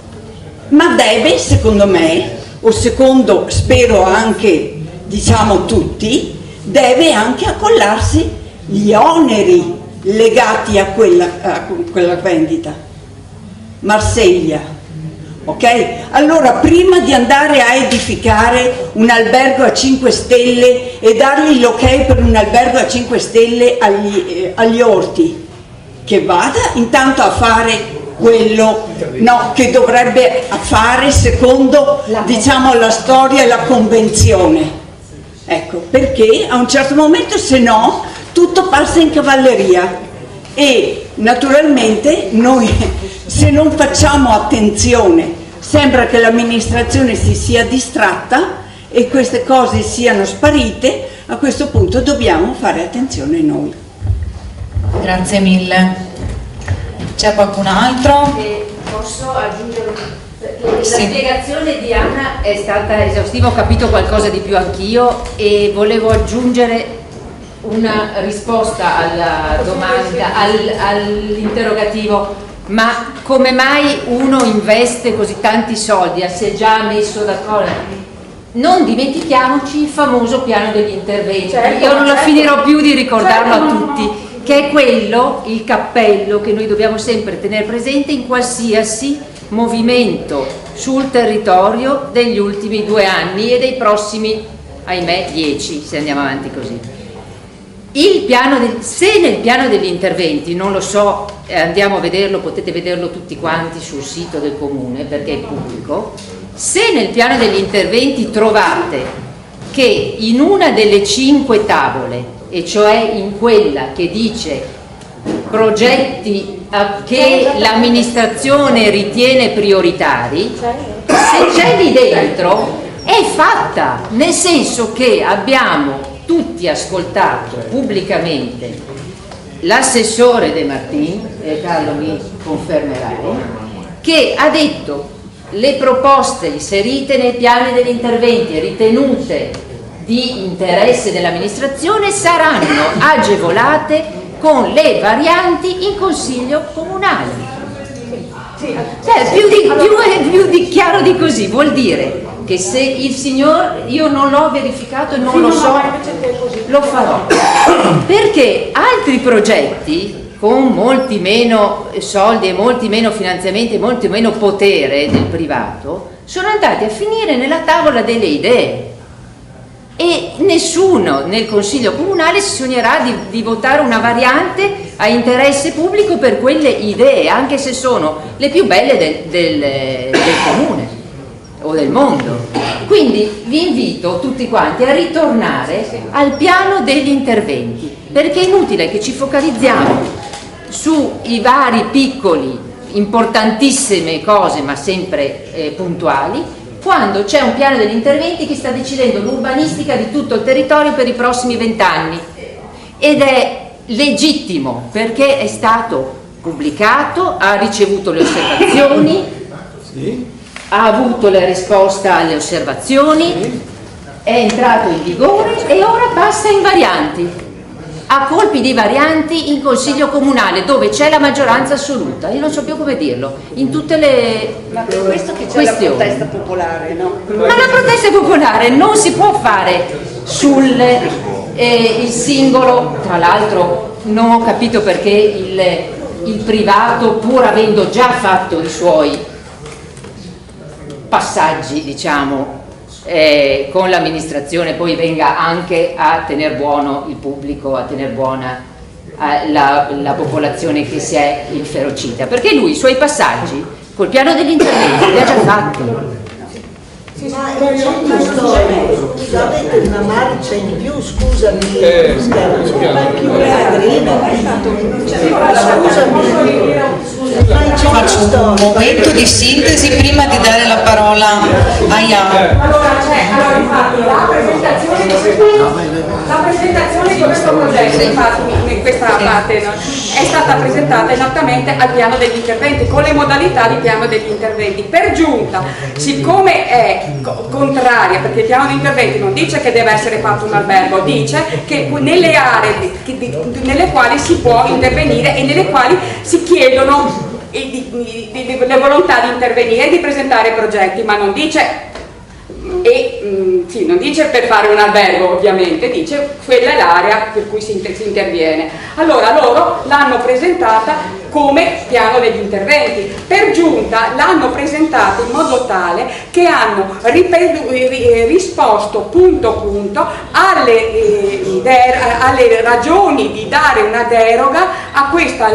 ma deve, secondo me, o secondo spero anche diciamo tutti, deve anche accollarsi gli oneri legati a quella vendita. Marsiglia, ok? Allora, prima di andare a edificare un albergo a 5 stelle e dargli l'ok per un albergo a 5 stelle agli orti, che vada intanto a fare quello che dovrebbe fare secondo diciamo la storia e la convenzione, ecco, perché a un certo momento se no tutto passa in cavalleria e naturalmente noi se non facciamo attenzione sembra che l'amministrazione si sia distratta e queste cose siano sparite. A questo punto dobbiamo fare attenzione noi. Grazie mille. C'è qualcun altro? Posso aggiungere? La spiegazione di Anna è stata esaustiva, ho capito qualcosa di più anch'io e volevo aggiungere una risposta alla domanda, all'interrogativo: ma come mai uno investe così tanti soldi? Si è già messo d'accordo? Non dimentichiamoci il famoso piano degli interventi, io non la finirò più di ricordarlo a tutti, che è quello, il cappello che noi dobbiamo sempre tenere presente in qualsiasi movimento sul territorio degli ultimi 2 anni e dei prossimi, ahimè, 10 se andiamo avanti così. Se nel piano degli interventi, non lo so, andiamo a vederlo, potete vederlo tutti quanti sul sito del comune perché è pubblico, se nel piano degli interventi trovate che in una delle 5 tavole, e cioè in quella che dice progetti che l'amministrazione ritiene prioritari, se c'è lì dentro è fatta, nel senso che abbiamo tutti ascoltato pubblicamente l'assessore De Martin, Carlo mi confermerai, che ha detto le proposte inserite nei piani degli interventi ritenute di interesse dell'amministrazione saranno agevolate con le varianti in consiglio comunale. Cioè, più di chiaro di così, vuol dire che se il signor, io non l'ho verificato e non lo so, lo farò, perché altri progetti con molti meno soldi e molti meno finanziamenti e molto meno potere del privato sono andati a finire nella tavola delle idee e nessuno nel consiglio comunale si sognerà di votare una variante a interesse pubblico per quelle idee, anche se sono le più belle del comune o del mondo. Quindi vi invito tutti quanti a ritornare al piano degli interventi, perché è inutile che ci focalizziamo sui vari piccoli, importantissime cose ma sempre puntuali, quando c'è un piano degli interventi che sta decidendo l'urbanistica di tutto il territorio per i prossimi 20 anni ed è legittimo perché è stato pubblicato, ha ricevuto le osservazioni, ha avuto la risposta alle osservazioni, è entrato in vigore e ora passa in varianti, a colpi di varianti in consiglio comunale dove c'è la maggioranza assoluta, io non so più come dirlo, in tutte le ma per questo che c'è questioni. la protesta popolare, no? Ma la protesta popolare non si può fare sul il singolo, tra l'altro non ho capito perché il privato, pur avendo già fatto i suoi passaggi, diciamo, con l'amministrazione poi venga anche a tener buono il pubblico, a tener buona la popolazione che si è inferocita, perché lui i suoi passaggi col piano degli interventi li ha già fatti. Ma avete una marcia in più, scusami, Faccio un momento di sintesi prima di dare la parola a Ian. La presentazione di questo progetto, infatti, in questa parte, no, è stata presentata esattamente al piano degli interventi, con le modalità di piano degli interventi. Per giunta, siccome è contraria, perché il piano di interventi non dice che deve essere fatto un albergo, dice che nelle aree nelle quali si può intervenire e nelle quali si chiedono le volontà di intervenire e di presentare progetti, ma non dice non dice per fare un albergo, ovviamente, dice quella è l'area per cui si interviene. Allora loro l'hanno presentata come piano degli interventi. Per giunta l'hanno presentata in modo tale che hanno risposto punto punto alle ragioni di dare una deroga a questa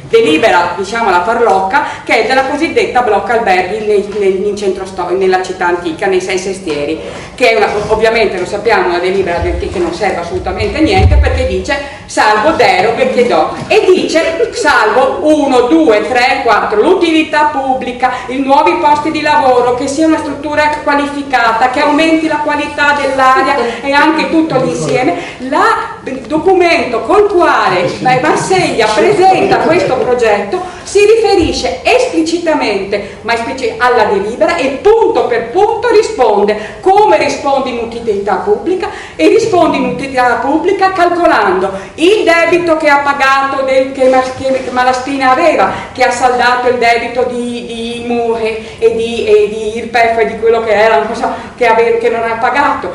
delibera, diciamo la farlocca, che è della cosiddetta blocca alberghi in centro nella città antica, nei 6 sestieri, che è ovviamente, lo sappiamo, una delibera che non serve assolutamente a niente, perché dice salvo deroghe che do, e dice salvo 1, 2, 3, 4, l'utilità pubblica, i nuovi posti di lavoro, che sia una struttura qualificata, che aumenti la qualità dell'aria e anche tutto l'insieme. Il documento col quale Marsiglia presenta questo progetto si riferisce esplicitamente alla delibera e punto per punto risponde come risponde in utilità pubblica, e risponde in utilità pubblica calcolando il debito che ha pagato che Malaspina aveva, che ha saldato il debito di MUE e di IRPEF e di quello che era, non so, che non ha pagato,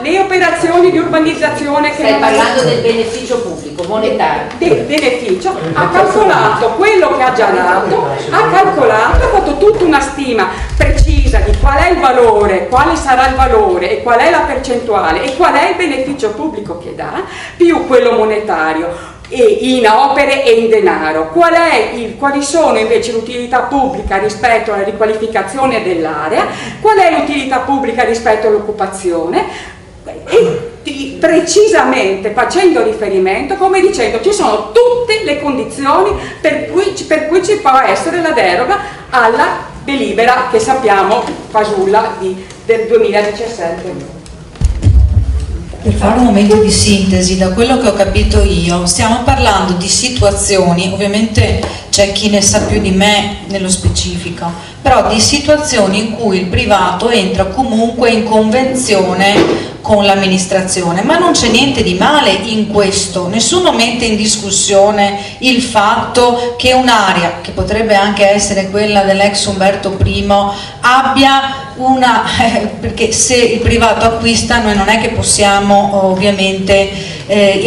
le operazioni di urbanizzazione che stai parlando del beneficio pubblico monetario, del beneficio, ha calcolato quello che ha già dato, ha fatto tutta una stima precisa di qual è il valore, quale sarà il valore e qual è la percentuale e qual è il beneficio pubblico che dà, più quello monetario in opere e in denaro. Quali sono invece l'utilità pubblica rispetto alla riqualificazione dell'area, qual è l'utilità pubblica rispetto all'occupazione, e precisamente facendo riferimento, come dicendo ci sono tutte le condizioni per cui ci può essere la deroga alla delibera che sappiamo fasulla del 2017. Per fare un momento di sintesi, da quello che ho capito io, stiamo parlando di situazioni, ovviamente c'è chi ne sa più di me nello specifico, però di situazioni in cui il privato entra comunque in convenzione con l'amministrazione, ma non c'è niente di male in questo, nessuno mette in discussione il fatto che un'area, che potrebbe anche essere quella dell'ex Umberto I, abbia una, perché se il privato acquista noi non è che possiamo ovviamente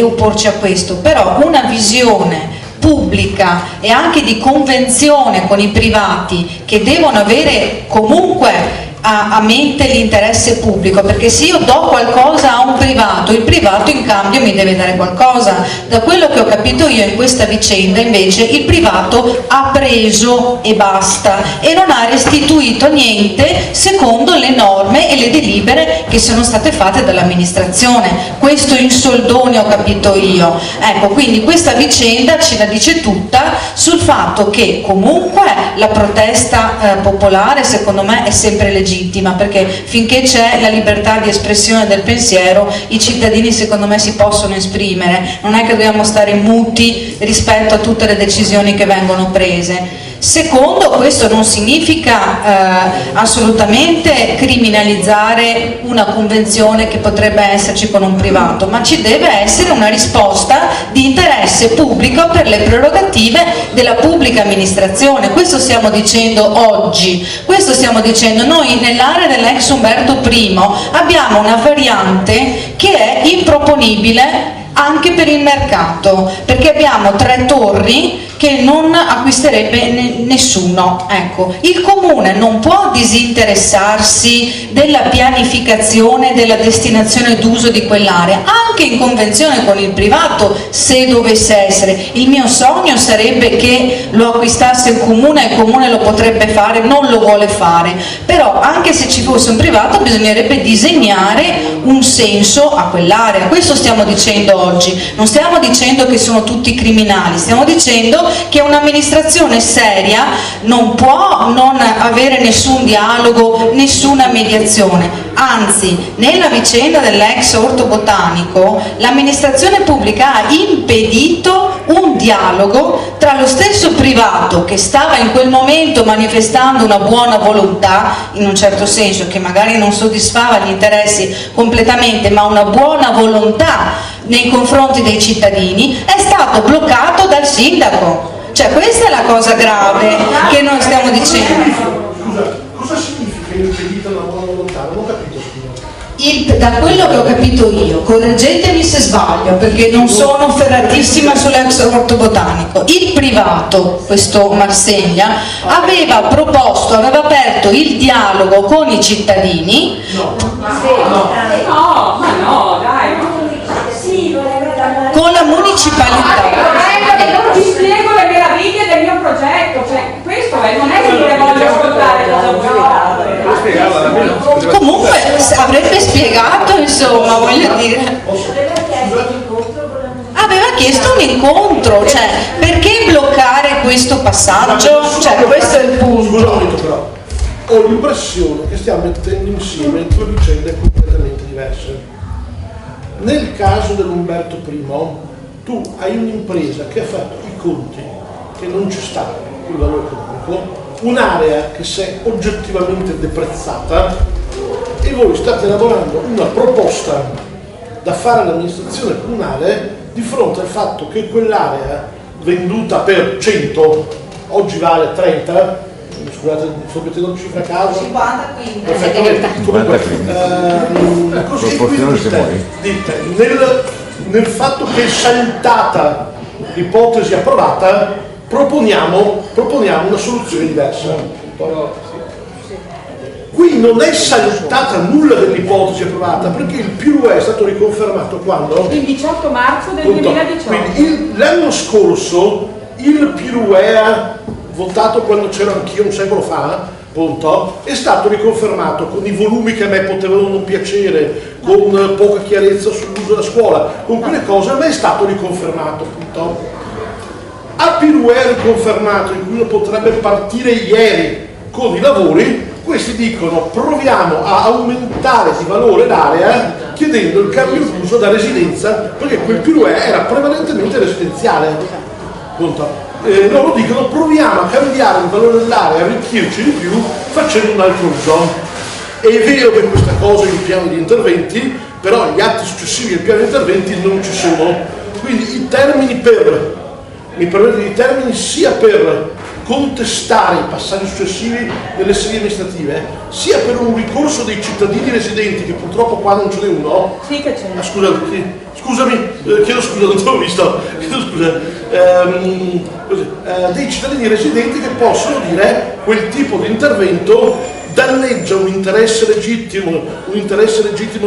opporci a questo, però una visione pubblica e anche di convenzione con i privati che devono avere comunque a mente l'interesse pubblico, perché se io do qualcosa a un privato, il privato in cambio mi deve dare qualcosa. Da quello che ho capito io in questa vicenda invece il privato ha preso e basta e non ha restituito niente secondo le norme e le delibere che sono state fatte dall'amministrazione. Questo in soldoni ho capito io. Ecco, quindi questa vicenda ce la dice tutta sul fatto che comunque la protesta popolare secondo me è sempre legittima, perché finché c'è la libertà di espressione del pensiero i cittadini secondo me si possono esprimere, non è che dobbiamo stare muti rispetto a tutte le decisioni che vengono prese. Secondo, questo non significa assolutamente criminalizzare una convenzione che potrebbe esserci con un privato, ma ci deve essere una risposta di interesse pubblico per le prerogative della pubblica amministrazione. Questo stiamo dicendo oggi, questo stiamo dicendo noi. Nell'area dell'ex Umberto I abbiamo una variante che è improponibile anche per il mercato, perché abbiamo 3 torri che non acquisterebbe nessuno. Ecco, il comune non può disinteressarsi della pianificazione, della destinazione d'uso di quell'area, anche in convenzione con il privato, se dovesse essere. Il mio sogno sarebbe che lo acquistasse il comune lo potrebbe fare, non lo vuole fare, però anche se ci fosse un privato bisognerebbe disegnare un senso a quell'area. Questo stiamo dicendo oggi, non stiamo dicendo che sono tutti criminali, stiamo dicendo che un'amministrazione seria non può non avere nessun dialogo, nessuna mediazione. Anzi, nella vicenda dell'ex orto botanico l'amministrazione pubblica ha impedito un dialogo tra lo stesso privato, che stava in quel momento manifestando una buona volontà, in un certo senso, che magari non soddisfava gli interessi completamente, ma una buona volontà nei confronti dei cittadini, è stato bloccato dal sindaco. Cioè, questa è la cosa grave che noi stiamo dicendo. Cosa significa impedita una buona volontà? Non ho capito. Da quello che ho capito io, correggetemi se sbaglio perché non sono ferratissima sull'ex orto botanico, il privato, questo Marseglia, aveva aperto il dialogo con i cittadini. Con la municipalità. Non ti spiego le meraviglie del mio progetto, cioè questo è, non è che io voglio ascoltare cosa vuoi. Comunque avrebbe spiegato, insomma, voglio dire. Aveva chiesto un incontro, cioè perché bloccare questo passaggio? Cioè questo è il punto. Scusami, però ho l'impressione che stiamo mettendo insieme due vicende completamente diverse. Nel caso dell'Umberto I, tu hai un'impresa che ha fatto i conti, che non ci sta il valore economico, un'area che si è oggettivamente deprezzata e voi state elaborando una proposta da fare all'amministrazione comunale di fronte al fatto che quell'area venduta per 100 oggi vale 30, scusate, sto mettendo cifra a caso, 50, quindi. Nel fatto che è saltata l'ipotesi approvata, proponiamo una soluzione diversa. Qui non è saltata nulla dell'ipotesi approvata perché il PUE è stato riconfermato quando? Il 18 marzo del 2018. Quindi l'anno scorso il PUE votato quando c'ero anch'io un secolo fa, appunto, è stato riconfermato con i volumi che a me potevano non piacere, con poca chiarezza sull'uso della scuola, con quelle cose, ma è stato riconfermato, appunto. A Pirue riconfermato, in cui uno potrebbe partire ieri con i lavori, questi dicono proviamo a aumentare di valore l'area chiedendo il cambio d'uso da residenza, perché quel Pirue era prevalentemente residenziale, appunto. Loro dicono proviamo a cambiare il valore dell'area, arricchirci di più facendo un altro uso. È vero che questa cosa è in piano di interventi, però gli atti successivi al piano di interventi non ci sono, quindi i termini mi permetto i termini sia per contestare i passaggi successivi delle serie amministrative, sia per un ricorso dei cittadini residenti, che purtroppo qua non ce n'è uno. Sì che c'è. Scusami, chiedo scusa, non ti ho visto, chiedo scusa. Dei cittadini residenti che possono dire quel tipo di intervento danneggia un interesse legittimo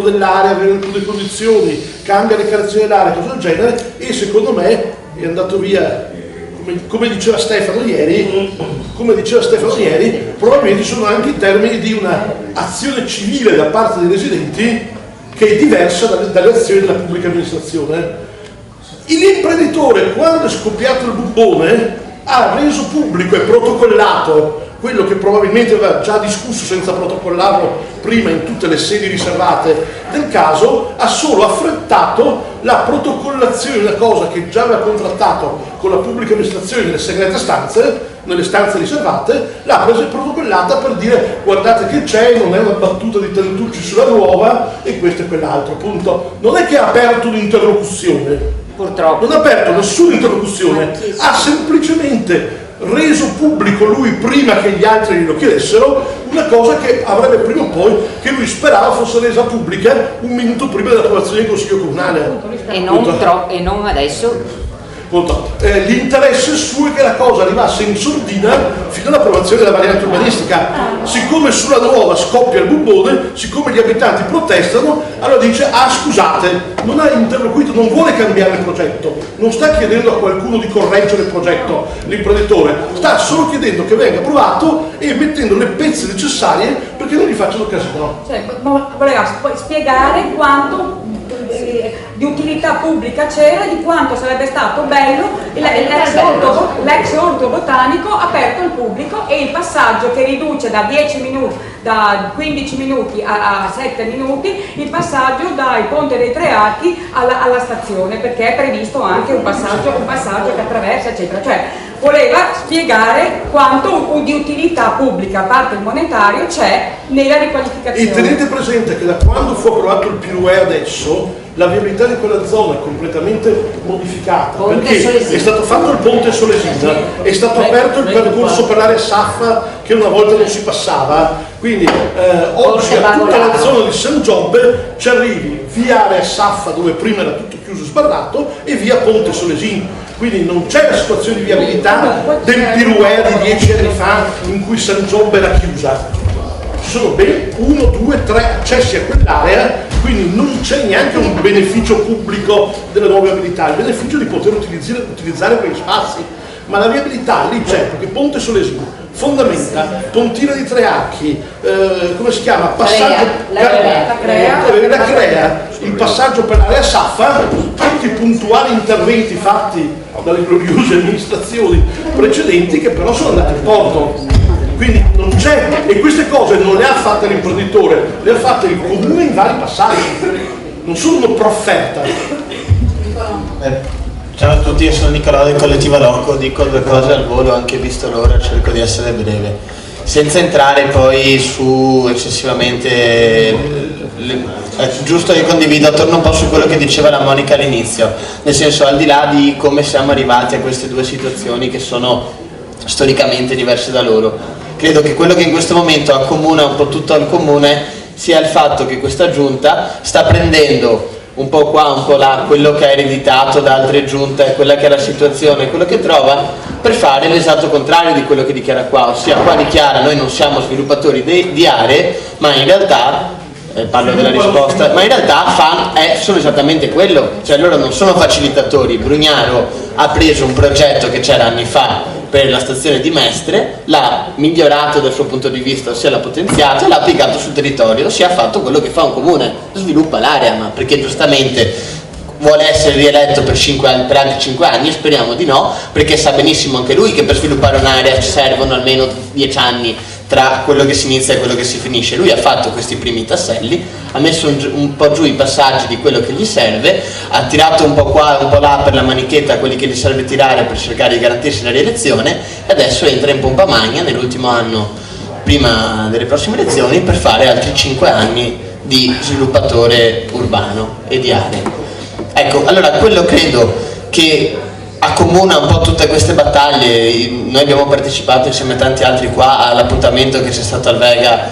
dell'area, avere le condizioni, cambia le caratteristiche dell'area, cose del genere, e secondo me è andato via, come diceva Stefano ieri, probabilmente sono anche i termini di un'azione civile da parte dei residenti che è diversa dalle azioni della pubblica amministrazione. L'imprenditore, quando è scoppiato il bubbone, ha reso pubblico e protocollato quello che probabilmente aveva già discusso senza protocollarlo prima in tutte le sedi riservate del caso, ha solo affrettato la protocollazione di una cosa che già aveva contrattato con la pubblica amministrazione nelle segrete stanze, nelle stanze riservate, l'ha presa e protocollata per dire guardate che c'è, non è una battuta di Tentucci sulla nuova e questo e quell'altro, punto. Non è che ha aperto un'interlocuzione, purtroppo non ha aperto nessuna interlocuzione, ha semplicemente reso pubblico lui prima che gli altri glielo chiedessero una cosa che avrebbe prima o poi, che lui sperava fosse resa pubblica un minuto prima dell'approvazione del Consiglio Comunale. E non adesso. L'interesse suo è che la cosa arrivasse in sordina fino all'approvazione della variante urbanistica. Siccome sulla nuova scoppia il bubbone, siccome gli abitanti protestano, allora dice: ah, scusate, non ha interloquito, non vuole cambiare il progetto, non sta chiedendo a qualcuno di correggere il progetto, l'imprenditore, sta solo chiedendo che venga approvato e mettendo le pezze necessarie perché non gli facciano casino. Cioè, voleva spiegare quanto di utilità pubblica c'era, di quanto sarebbe stato bello l'ex orto botanico aperto al pubblico, e il passaggio che riduce da 10 minuti, da 15 minuti a 7 minuti, il passaggio dal Ponte dei Tre Archi alla stazione, perché è previsto anche un passaggio che attraversa, eccetera. Cioè, voleva spiegare quanto di utilità pubblica, a parte il monetario, c'è nella riqualificazione. E tenete presente che da quando fu approvato il Piruè adesso, la viabilità di quella zona è completamente modificata, perché è stato fatto il ponte Solesina, è stato aperto il percorso per l'area Saffa che una volta non si passava, quindi oggi a tutta la zona di San Giobbe ci arrivi via area Saffa, dove prima era tutto chiuso e sbarrato, e via Ponte Solesina. Quindi non c'è la situazione di viabilità del Piruè di 10 anni fa in cui San Giobbe era chiusa. Ci sono ben 1, 2, 3 accessi a quell'area, quindi non c'è neanche un beneficio pubblico della nuova viabilità, il beneficio di poter utilizzare quei spazi. Ma la viabilità lì c'è, perché Ponte Solesino, Fondamenta, Pontina di Tre Archi, come si chiama? Passaggio, la Crea, il passaggio per l'area Saffa, tutti i puntuali interventi fatti dalle gloriose amministrazioni precedenti che però sono andati in porto. Quindi non c'è, e queste cose non le ha fatte l'imprenditore, le ha fatte il comune in vari passaggi, non sono profferta. Ciao a tutti, io sono Nicolò del collettivo Loco, dico due cose al volo, anche visto l'ora cerco di essere breve, senza entrare poi su eccessivamente, giusto che condivido, torno un po' su quello che diceva la Monica all'inizio, nel senso, al di là di come siamo arrivati a queste due situazioni che sono storicamente diverse da loro, credo che quello che in questo momento accomuna un po' tutto il comune sia il fatto che questa giunta sta prendendo un po' qua, un po' là, quello che ha ereditato da altre giunte, quella che è la situazione, quello che trova, per fare l'esatto contrario di quello che dichiara qua, ossia qua dichiara: noi non siamo sviluppatori di aree, ma in realtà, parlo della risposta, ma in realtà sono esattamente quello, cioè loro non sono facilitatori. Brugnaro ha preso un progetto che c'era anni fa per la stazione di Mestre, l'ha migliorato dal suo punto di vista, ossia l'ha potenziato e l'ha applicato sul territorio, ossia ha fatto quello che fa un comune, sviluppa l'area, ma perché giustamente vuole essere rieletto per altri 5 anni, e speriamo di no, perché sa benissimo anche lui che per sviluppare un'area ci servono almeno 10 anni tra quello che si inizia e quello che si finisce. Lui ha fatto questi primi tasselli, ha messo un po' giù i passaggi di quello che gli serve, ha tirato un po' qua e un po' là per la manichetta quelli che gli serve tirare per cercare di garantirsi la rielezione, e adesso entra in pompa magna nell'ultimo anno prima delle prossime elezioni per fare altri 5 anni di sviluppatore urbano e di aree. Ecco, allora quello credo che accomuna un po' tutte queste battaglie. Noi abbiamo partecipato insieme a tanti altri qua all'appuntamento che c'è stato al Vega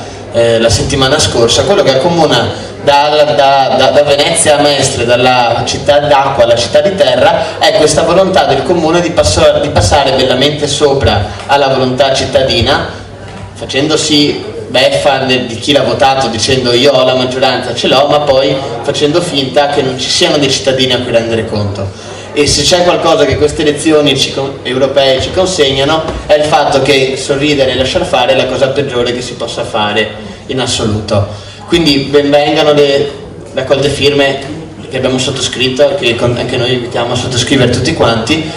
la settimana scorsa. Quello che accomuna da Venezia a Mestre, dalla città d'acqua alla città di terra, è questa volontà del comune di passare bellamente sopra alla volontà cittadina, facendosi beffa di chi l'ha votato dicendo io ho la maggioranza, ce l'ho, ma poi facendo finta che non ci siano dei cittadini a cui rendere conto. E se c'è qualcosa che queste elezioni europee ci consegnano è il fatto che sorridere e lasciar fare è la cosa peggiore che si possa fare in assoluto. Quindi ben vengano le raccolte firme che abbiamo sottoscritto, che anche noi invitiamo a sottoscrivere tutti quanti.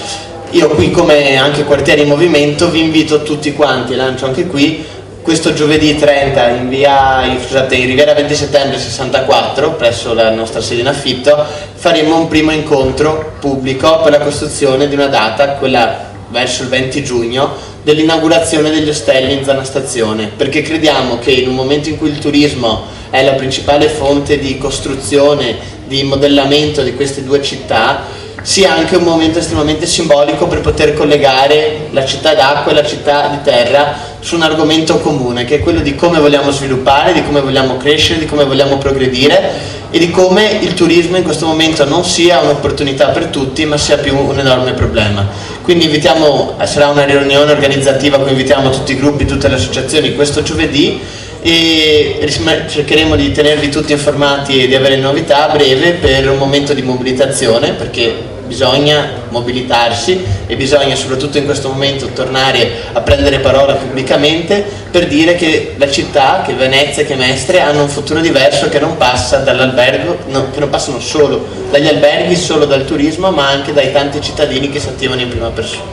Io qui, come anche Quartieri in Movimento, vi invito tutti quanti, lancio anche qui, questo giovedì 30 in Riviera 20 settembre 64, presso la nostra sede in affitto, faremo un primo incontro pubblico per la costruzione di una data, quella verso il 20 giugno, dell'inaugurazione degli ostelli in zona stazione, perché crediamo che in un momento in cui il turismo è la principale fonte di costruzione, di modellamento di queste due città, sia anche un momento estremamente simbolico per poter collegare la città d'acqua e la città di terra su un argomento comune, che è quello di come vogliamo sviluppare, di come vogliamo crescere, di come vogliamo progredire e di come il turismo in questo momento non sia un'opportunità per tutti, ma sia più un enorme problema. Quindi invitiamo, sarà una riunione organizzativa, cui invitiamo tutti i gruppi, tutte le associazioni questo giovedì, e cercheremo di tenervi tutti informati e di avere novità a breve per un momento di mobilitazione, perché bisogna mobilitarsi e bisogna soprattutto in questo momento tornare a prendere parola pubblicamente per dire che la città, che Venezia, che Mestre hanno un futuro diverso che non passa dall'albergo, che non passano solo dagli alberghi, solo dal turismo, ma anche dai tanti cittadini che si attivano in prima persona.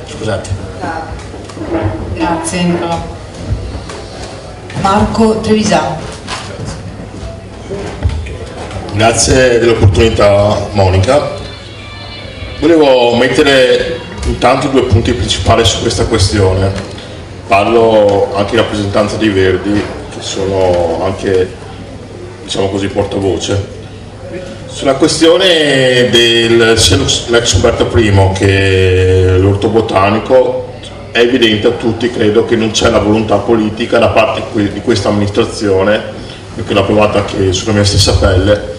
Scusate. Grazie Nicola. Marco Trevisano. Grazie dell'opportunità Monica. Volevo mettere intanto 2 punti principali su questa questione. Parlo anche in rappresentanza dei Verdi, che sono anche, diciamo così, portavoce. Sulla questione del sia l'ex Umberto I che l'orto botanico, è evidente a tutti, credo, che non c'è la volontà politica da parte di questa amministrazione, perché l'ho provata anche sulla mia stessa pelle,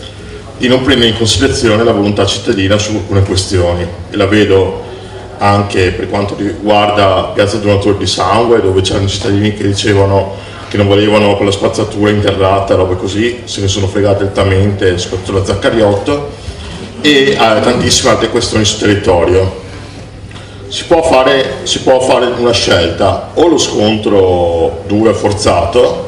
di non prendere in considerazione la volontà cittadina su alcune questioni, e la vedo anche per quanto riguarda Piazza Donatori di Sangue, dove c'erano cittadini che dicevano che non volevano quella spazzatura interrata, robe così, se ne sono fregati altamente, soprattutto la Zaccariotto, e tantissime altre questioni sul territorio. Si può fare una scelta: o lo scontro duro e forzato,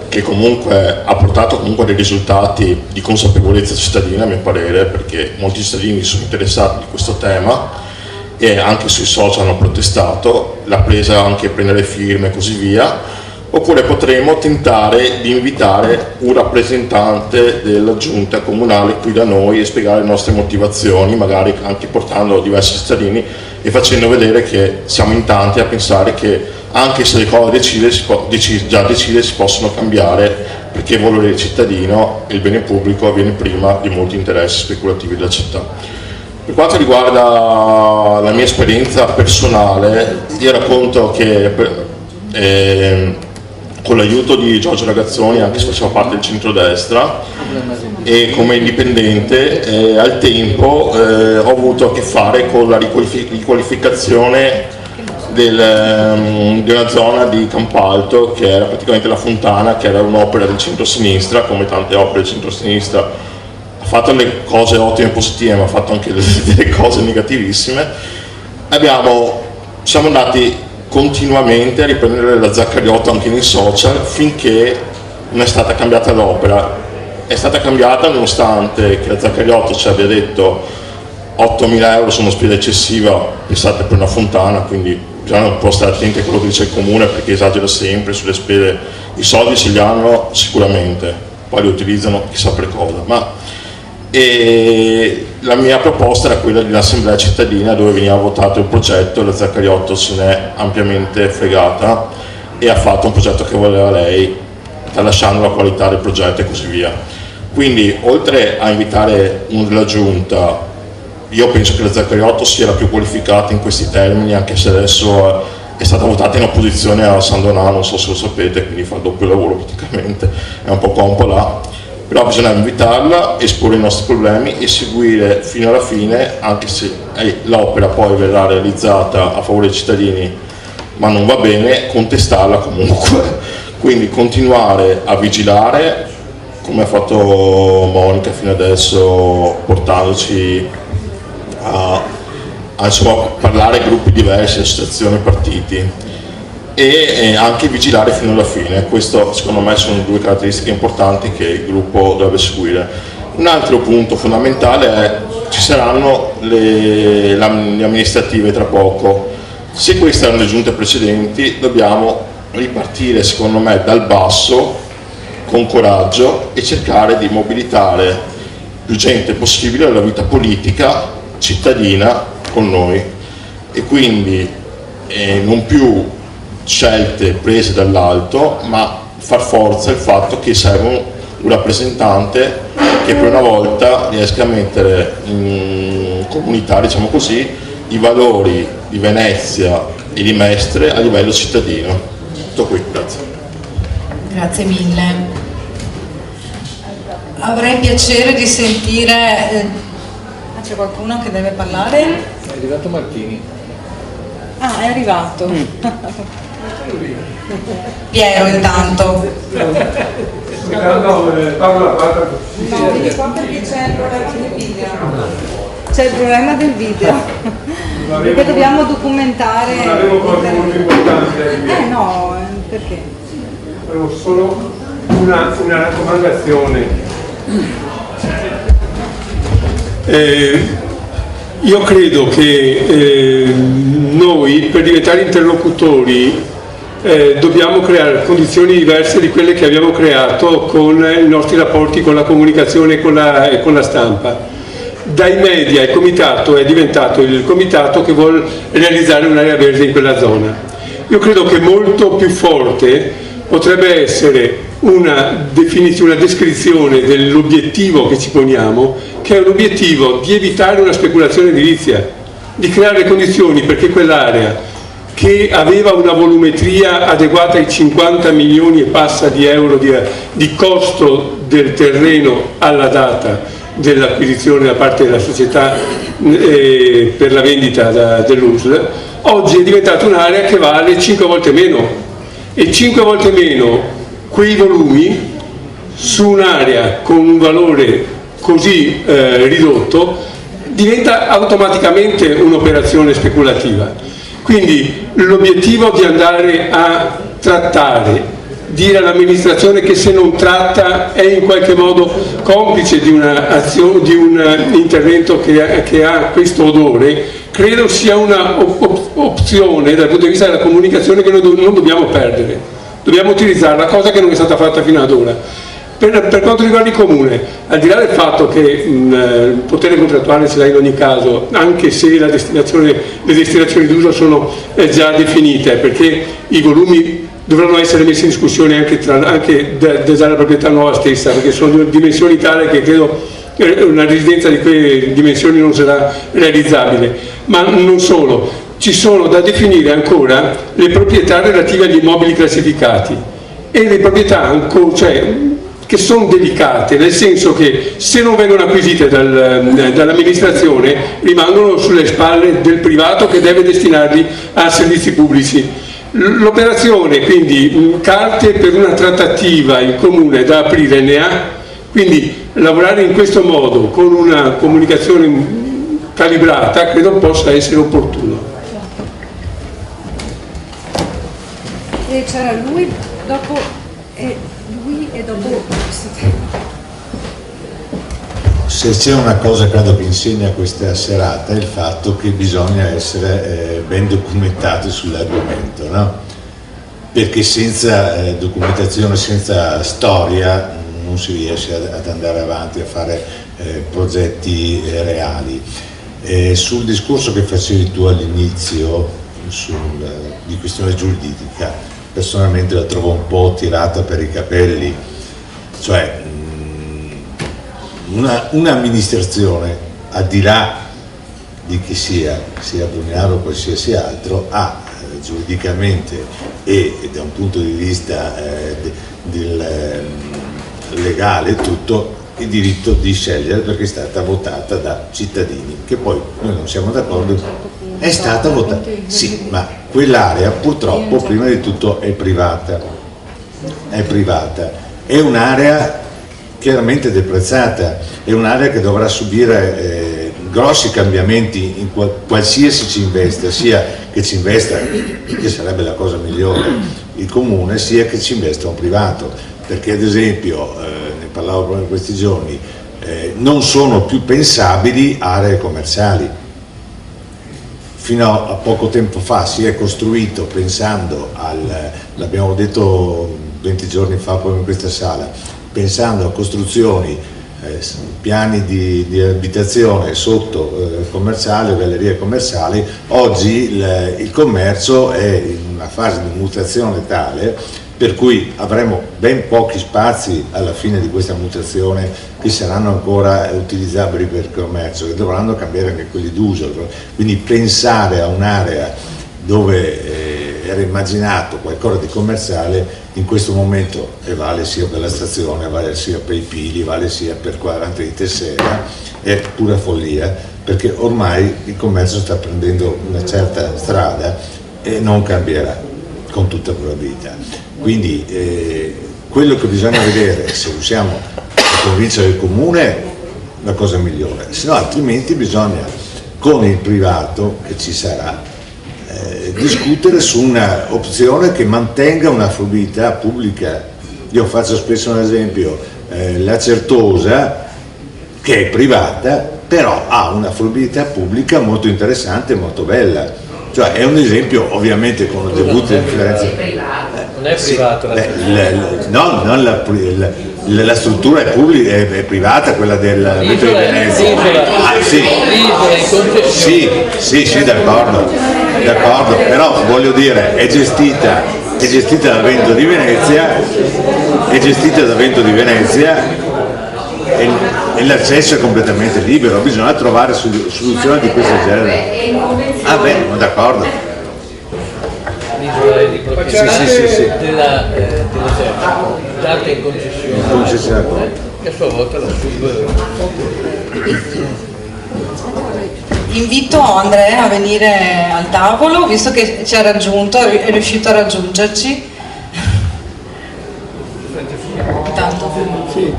che comunque ha portato comunque dei risultati di consapevolezza cittadina, a mio parere, perché molti cittadini sono interessati di questo tema e anche sui social hanno protestato, l'ha presa anche a prendere firme e così via. Oppure potremo tentare di invitare un rappresentante della giunta comunale qui da noi e spiegare le nostre motivazioni, magari anche portando diversi cittadini e facendo vedere che siamo in tanti a pensare che anche se le cose già decise si possono cambiare, perché il valore del cittadino e il bene pubblico viene prima di molti interessi speculativi della città. Per quanto riguarda la mia esperienza personale, io racconto che con l'aiuto di Giorgio Ragazzoni, anche se faceva parte del centrodestra, e come indipendente al tempo ho avuto a che fare con la riqualificazione di una zona di Campalto, che era praticamente la fontana, che era un'opera del centro-sinistra, come tante opere del centro-sinistra. Ha fatto le cose ottime e positive, ma ha fatto anche delle cose negativissime. Siamo andati continuamente a riprendere la Zaccariotto anche nei social, finché non è stata cambiata l'opera. È stata cambiata nonostante che la Zaccariotto ci abbia detto 8.000 euro sono spesa eccessiva, pensate, per una fontana, quindi bisogna un po' stare attenti a quello che dice il comune, perché esagera sempre sulle spese. I soldi ce li hanno sicuramente, poi li utilizzano chissà per cosa. E la mia proposta era quella di un'assemblea cittadina dove veniva votato il progetto, e la Zaccariotto se n'è ampiamente fregata e ha fatto un progetto che voleva lei, tralasciando la qualità del progetto e così via. Quindi, oltre a invitare uno della giunta, io penso che la Zaccariotto sia la più qualificata in questi termini, anche se adesso è stata votata in opposizione a San Donà, non so se lo sapete, quindi fa il doppio lavoro praticamente, è un po' qua un po' là. Però bisogna invitarla, esporre i nostri problemi e seguire fino alla fine, anche se l'opera poi verrà realizzata a favore dei cittadini ma non va bene, contestarla comunque. Quindi continuare a vigilare, come ha fatto Monica fino adesso, portandoci a parlare a gruppi diversi, associazioni, partiti, e anche vigilare fino alla fine. Questo secondo me sono 2 caratteristiche importanti che il gruppo deve seguire. Un altro punto fondamentale è: ci saranno le amministrative tra poco. Se queste erano le giunte precedenti, dobbiamo ripartire secondo me dal basso con coraggio e cercare di mobilitare più gente possibile alla vita politica cittadina con noi, e quindi non più scelte prese dall'alto, ma far forza il fatto che servono un rappresentante che per una volta riesca a mettere in comunità, diciamo così, i valori di Venezia e di Mestre a livello cittadino. Tutto qui, grazie. Grazie mille. Avrei piacere di sentire... c'è qualcuno che deve parlare? È arrivato Martini. Ah, è arrivato. Piero intanto. No, vieni qua perché c'è il problema del video. C'è il problema del video. Perché dobbiamo documentare. Non avevo cose molto importanti da dire. No, perché? Avevo solo una raccomandazione. Io credo che noi, per diventare interlocutori, dobbiamo creare condizioni diverse di quelle che abbiamo creato con i nostri rapporti con la comunicazione e con la stampa. Dai media il comitato è diventato il comitato che vuole realizzare un'area verde in quella zona. Io credo che molto più forte potrebbe essere una definizione, una descrizione dell'obiettivo che ci poniamo, che è un obiettivo di evitare una speculazione edilizia, di creare le condizioni perché quell'area, che aveva una volumetria adeguata ai 50 milioni e passa di euro di costo del terreno alla data dell'acquisizione da parte della società per la vendita dell'USL, oggi è diventata un'area che vale 5 volte meno, e 5 volte meno quei volumi su un'area con un valore così ridotto diventa automaticamente un'operazione speculativa. Quindi l'obiettivo di andare a trattare, dire all'amministrazione che se non tratta è in qualche modo complice di un intervento che ha questo odore, credo sia una opzione dal punto di vista della comunicazione che noi non dobbiamo perdere. Dobbiamo utilizzare la cosa che non è stata fatta fino ad ora. Per quanto riguarda il Comune, al di là del fatto che il potere contrattuale ce l'ha in ogni caso, anche se le destinazioni d'uso sono già definite, perché i volumi dovranno essere messi in discussione anche dalla proprietà nuova stessa, perché sono di dimensioni tali che credo una residenza di quelle dimensioni non sarà realizzabile. Ma non solo, ci sono da definire ancora le proprietà relative agli immobili classificati e le proprietà che sono delicate, nel senso che se non vengono acquisite dall'amministrazione rimangono sulle spalle del privato che deve destinarli a servizi pubblici. L'operazione, quindi carte per una trattativa in comune da aprire ne ha, quindi lavorare in questo modo con una comunicazione calibrata credo possa essere opportuno. E c'era lui dopo e dopo. Se c'è una cosa credo che insegna questa serata è il fatto che bisogna essere ben documentati sull'argomento, no? Perché senza documentazione, senza storia non si riesce ad andare avanti a fare progetti reali. Sul discorso che facevi tu all'inizio di questione giuridica, personalmente la trovo un po' tirata per i capelli, cioè un'amministrazione, al di là di chi sia Brugnaro o qualsiasi altro, ha giuridicamente e da un punto di vista legale tutto il diritto di scegliere, perché è stata votata da cittadini, che poi noi non siamo d'accordo, è stata votata, sì, ma quell'area purtroppo prima di tutto è privata, è un'area chiaramente deprezzata, è un'area che dovrà subire grossi cambiamenti in qualsiasi ci investa, sia che ci investa, che sarebbe la cosa migliore, il comune, sia che ci investa un privato, perché ad esempio, ne parlavo proprio in questi giorni, non sono più pensabili aree commerciali. Fino a poco tempo fa si è costruito pensando l'abbiamo detto 20 giorni fa proprio in questa sala, pensando a costruzioni, piani di abitazione sotto commerciale, gallerie commerciali. Oggi il commercio è in una fase di mutazione tale per cui avremo ben pochi spazi alla fine di questa mutazione che saranno ancora utilizzabili per il commercio, che dovranno cambiare anche quelli d'uso, quindi pensare a un'area dove era immaginato qualcosa di commerciale in questo momento, e vale sia per la stazione, vale sia per i pili, vale sia per quadrante di Tessera, è pura follia, perché ormai il commercio sta prendendo una certa strada e non cambierà con tutta probabilità. Quindi quello che bisogna vedere, se riusciamo a convincere il comune, la cosa migliore, se no altrimenti bisogna con il privato che ci sarà discutere su una opzione che mantenga una fruibilità pubblica. Io faccio spesso un esempio, la Certosa, che è privata, però ha una fruibilità pubblica molto interessante, molto bella. Cioè è un esempio ovviamente con le dovute differenze. Non è privato, no, non la struttura è pubblica, è privata, quella del metro di Venezia. Sì, d'accordo, però voglio dire, è gestita dal Vento di Venezia, e l'accesso è completamente libero, bisogna trovare soluzioni di questo genere. Ah beh, d'accordo. L'isola è di proprietà dell'esercito, data in concessione, che a sua volta la Invito Andrea a venire al tavolo, visto che ci ha raggiunto, è riuscito a raggiungerci. Sì,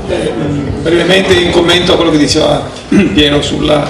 brevemente in commento a quello che diceva Piero sulla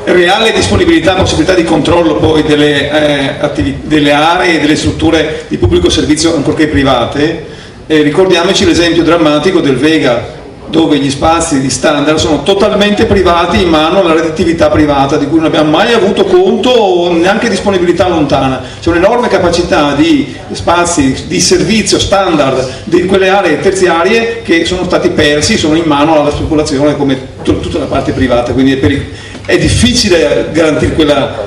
reale disponibilità e possibilità di controllo poi delle aree e delle strutture di pubblico servizio ancorché private. Ricordiamoci l'esempio drammatico del Vega, dove gli spazi di standard sono totalmente privati in mano alla redditività privata, di cui non abbiamo mai avuto conto o neanche disponibilità lontana. C'è un'enorme capacità di spazi di servizio standard di quelle aree terziarie che sono stati persi, sono in mano alla speculazione come tutta la parte privata, quindi è difficile garantire quella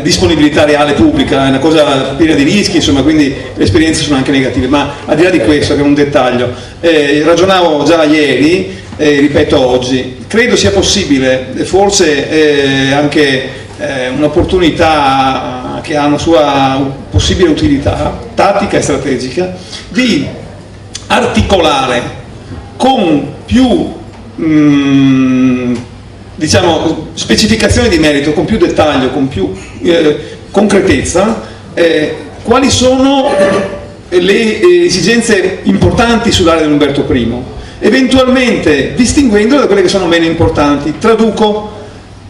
disponibilità reale pubblica, è una cosa piena di rischi, insomma, quindi le esperienze sono anche negative. Ma al di là di questo, che è un dettaglio, ragionavo già ieri, ripeto oggi, credo sia possibile, forse anche un'opportunità che ha una sua possibile utilità tattica e strategica, di articolare con più diciamo specificazioni di merito, con più dettaglio, con più concretezza, quali sono le esigenze importanti sull'area dell'Umberto I, eventualmente distinguendole da quelle che sono meno importanti. Traduco: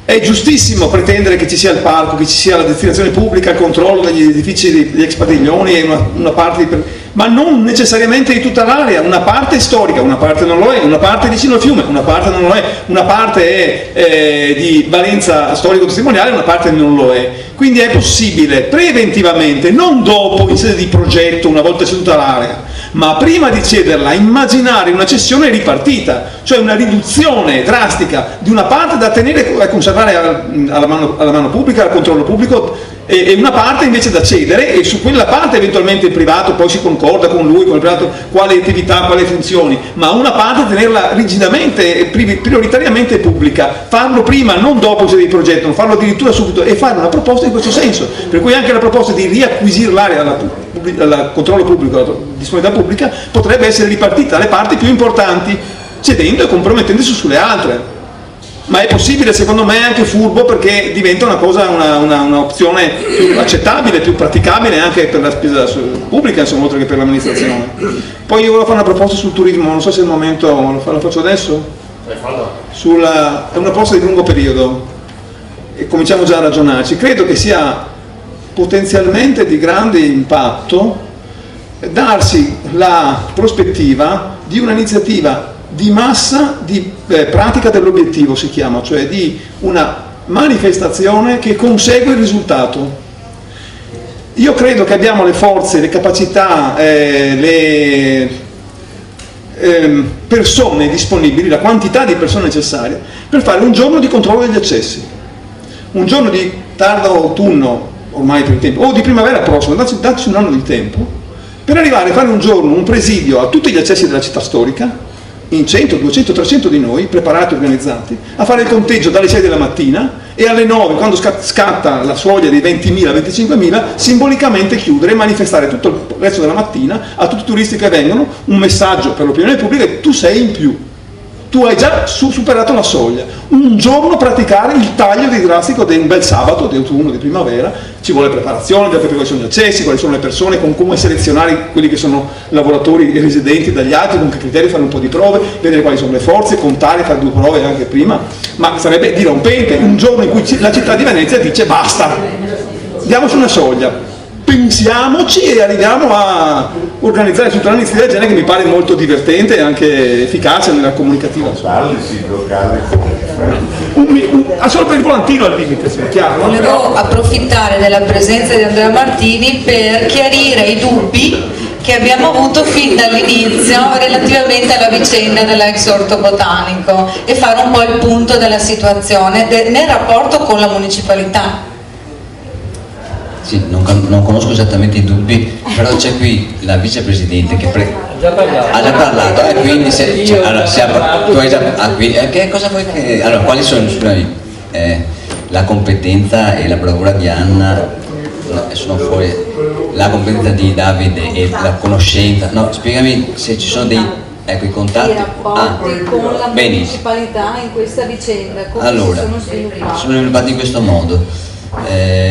è giustissimo pretendere che ci sia il parco, che ci sia la destinazione pubblica, il controllo degli edifici degli ex padiglioni e una parte ma non necessariamente di tutta l'area. Una parte è storica, una parte non lo è, una parte è vicino al fiume, una parte non lo è, una parte è di valenza storico-testimoniale, una parte non lo è. Quindi è possibile preventivamente, non dopo in sede di progetto, una volta ceduta l'area, ma prima di cederla, immaginare una cessione ripartita, cioè una riduzione drastica di una parte da tenere e conservare alla mano pubblica, al controllo pubblico, e una parte invece da cedere, e su quella parte eventualmente il privato poi si concorda con lui, con il privato, quale attività, quali funzioni, ma una parte tenerla rigidamente e prioritariamente pubblica, farlo prima, non dopo se di progetto, non farlo addirittura subito, e fare una proposta in questo senso, per cui anche la proposta di riacquisire l'area al controllo pubblico, alla disponibilità pubblica, potrebbe essere ripartita alle parti più importanti, cedendo e compromettendosi sulle altre. Ma è possibile, secondo me, anche furbo, perché diventa una cosa, una opzione più accettabile, più praticabile anche per la spesa pubblica, insomma, oltre che per l'amministrazione. Poi io volevo fare una proposta sul turismo, non so se è il momento, lo faccio adesso? È una proposta di lungo periodo e cominciamo già a ragionarci. Credo che sia potenzialmente di grande impatto darsi la prospettiva di un'iniziativa di massa, di pratica dell'obiettivo si chiama, cioè di una manifestazione che consegue il risultato. Io credo che abbiamo le forze, le capacità, le persone disponibili, la quantità di persone necessarie per fare un giorno di controllo degli accessi, un giorno di tardo autunno, ormai per il tempo, o di primavera prossima, dateci un anno di tempo, per arrivare a fare un giorno un presidio a tutti gli accessi della città storica, in 100, 200, 300 di noi, preparati, organizzati, a fare il conteggio dalle 6 della mattina e alle 9, quando scatta la soglia dei 20.000, 25.000, simbolicamente chiudere e manifestare tutto il resto della mattina a tutti i turisti che vengono un messaggio per l'opinione pubblica che tu sei in più. Tu hai già superato la soglia. Un giorno praticare il taglio di drastico di un bel sabato, di autunno, di primavera, ci vuole preparazione, da capire quali sono gli accessi, quali sono le persone, con come selezionare quelli che sono lavoratori e residenti dagli altri, con che criteri fare un po' di prove, vedere quali sono le forze, contare, fare 2 prove anche prima, ma sarebbe dirompente un giorno in cui la città di Venezia dice basta, diamoci una soglia. Pensiamoci e arriviamo a organizzare tutta un'iniziativa del genere che mi pare molto divertente e anche efficace nella comunicativa. Solo per il volantino al limite, se è chiaro. Volevo approfittare della presenza di Andrea Martini per chiarire i dubbi che abbiamo avuto fin dall'inizio relativamente alla vicenda dell'ex orto botanico e fare un po' il punto della situazione nel rapporto con la municipalità. Sì, non conosco esattamente i dubbi, però c'è qui la vicepresidente che ha già parlato e quindi tu hai già che cosa vuoi che allora quali sono la competenza e la bravura di Anna sono fuori, la competenza di Davide e la conoscenza, no, spiegami se ci sono dei i contatti, i rapporti con la municipalità in questa vicenda, come allora, si sono sviluppati in questo modo.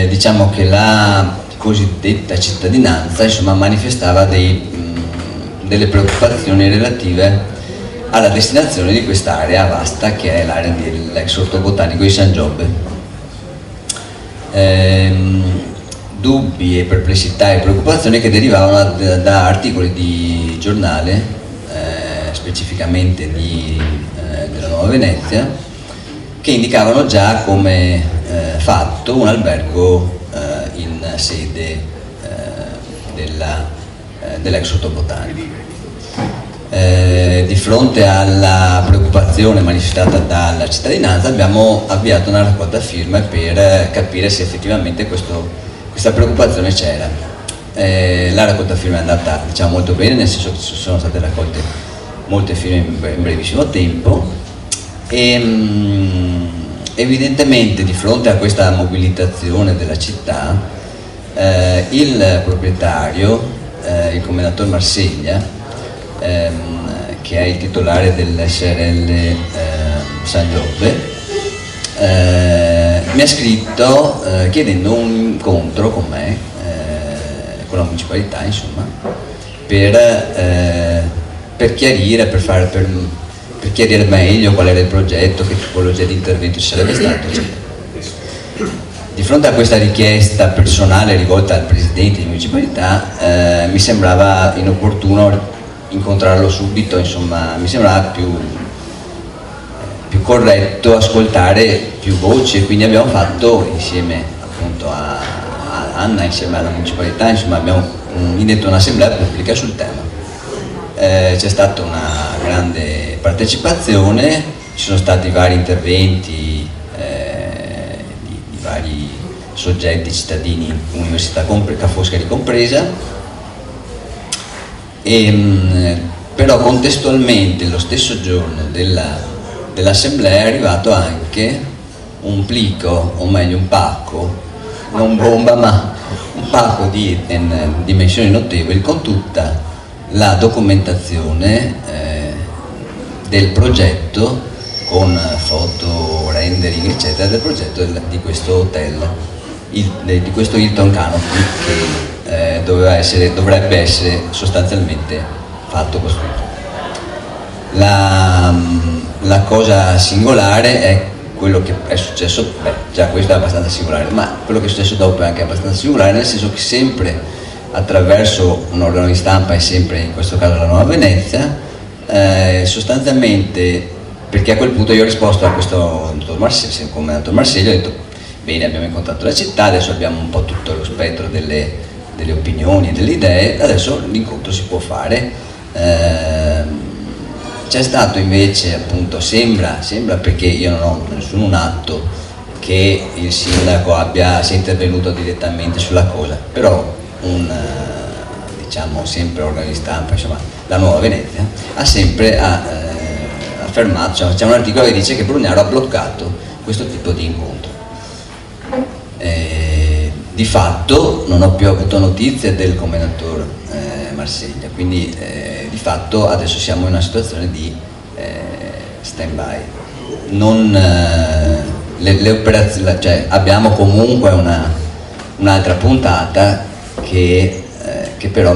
Diciamo che la cosiddetta cittadinanza insomma manifestava delle preoccupazioni relative alla destinazione di quest'area vasta che è l'area dell'ex orto botanico di San Giobbe. Dubbi e perplessità e preoccupazioni che derivavano da articoli di giornale, specificamente della Nuova Venezia, che indicavano già come fatto un albergo in sede dell'ex orto botanico. Di fronte alla preoccupazione manifestata dalla cittadinanza abbiamo avviato una raccolta firme per capire se effettivamente questa preoccupazione c'era. La raccolta firme è andata molto bene, nel senso che sono state raccolte molte firme in brevissimo tempo e evidentemente di fronte a questa mobilitazione della città il proprietario, il commendator Marseglia, che è il titolare dell'SRL San Giobbe, mi ha scritto chiedendo un incontro con me, con la municipalità insomma, per chiarire, per chiarire meglio qual era il progetto, che tipologia di intervento ci sarebbe stato, eccetera. Di fronte a questa richiesta personale rivolta al presidente di municipalità mi sembrava inopportuno incontrarlo subito, insomma mi sembrava più corretto ascoltare più voci e quindi abbiamo fatto insieme appunto a Anna, insieme alla municipalità, insomma abbiamo indetto un'assemblea pubblica sul tema. C'è stata una grande partecipazione, ci sono stati vari interventi di vari soggetti cittadini, Università Ca' Foscari compresa, però contestualmente lo stesso giorno dell'assemblea è arrivato anche un plico, o meglio un pacco, non bomba ma un pacco di dimensioni notevoli con tutta la documentazione del progetto con foto, rendering eccetera del progetto di questo hotel, di questo Hilton Canopy che dovrebbe essere sostanzialmente fatto, costruito. La cosa singolare è quello che è successo, già questo è abbastanza singolare, ma quello che è successo dopo è anche abbastanza singolare, nel senso che sempre attraverso un organo di stampa e sempre in questo caso la Nuova Venezia, sostanzialmente, perché a quel punto io ho risposto a questo commendator Marseglia, ho detto bene, abbiamo incontrato la città, adesso abbiamo un po' tutto lo spettro delle opinioni e delle idee, adesso l'incontro si può fare. C'è stato invece appunto, sembra perché io non ho nessun atto che il sindaco sia intervenuto direttamente sulla cosa, però diciamo sempre organi di stampa, insomma la Nuova Venezia, ha sempre affermato, cioè, c'è un articolo che dice che Brugnaro ha bloccato questo tipo di incontro. Di fatto non ho più avuto notizie del commendatore Marsiglia, quindi di fatto adesso siamo in una situazione di stand by. Le operazioni, cioè, abbiamo comunque un'altra puntata che però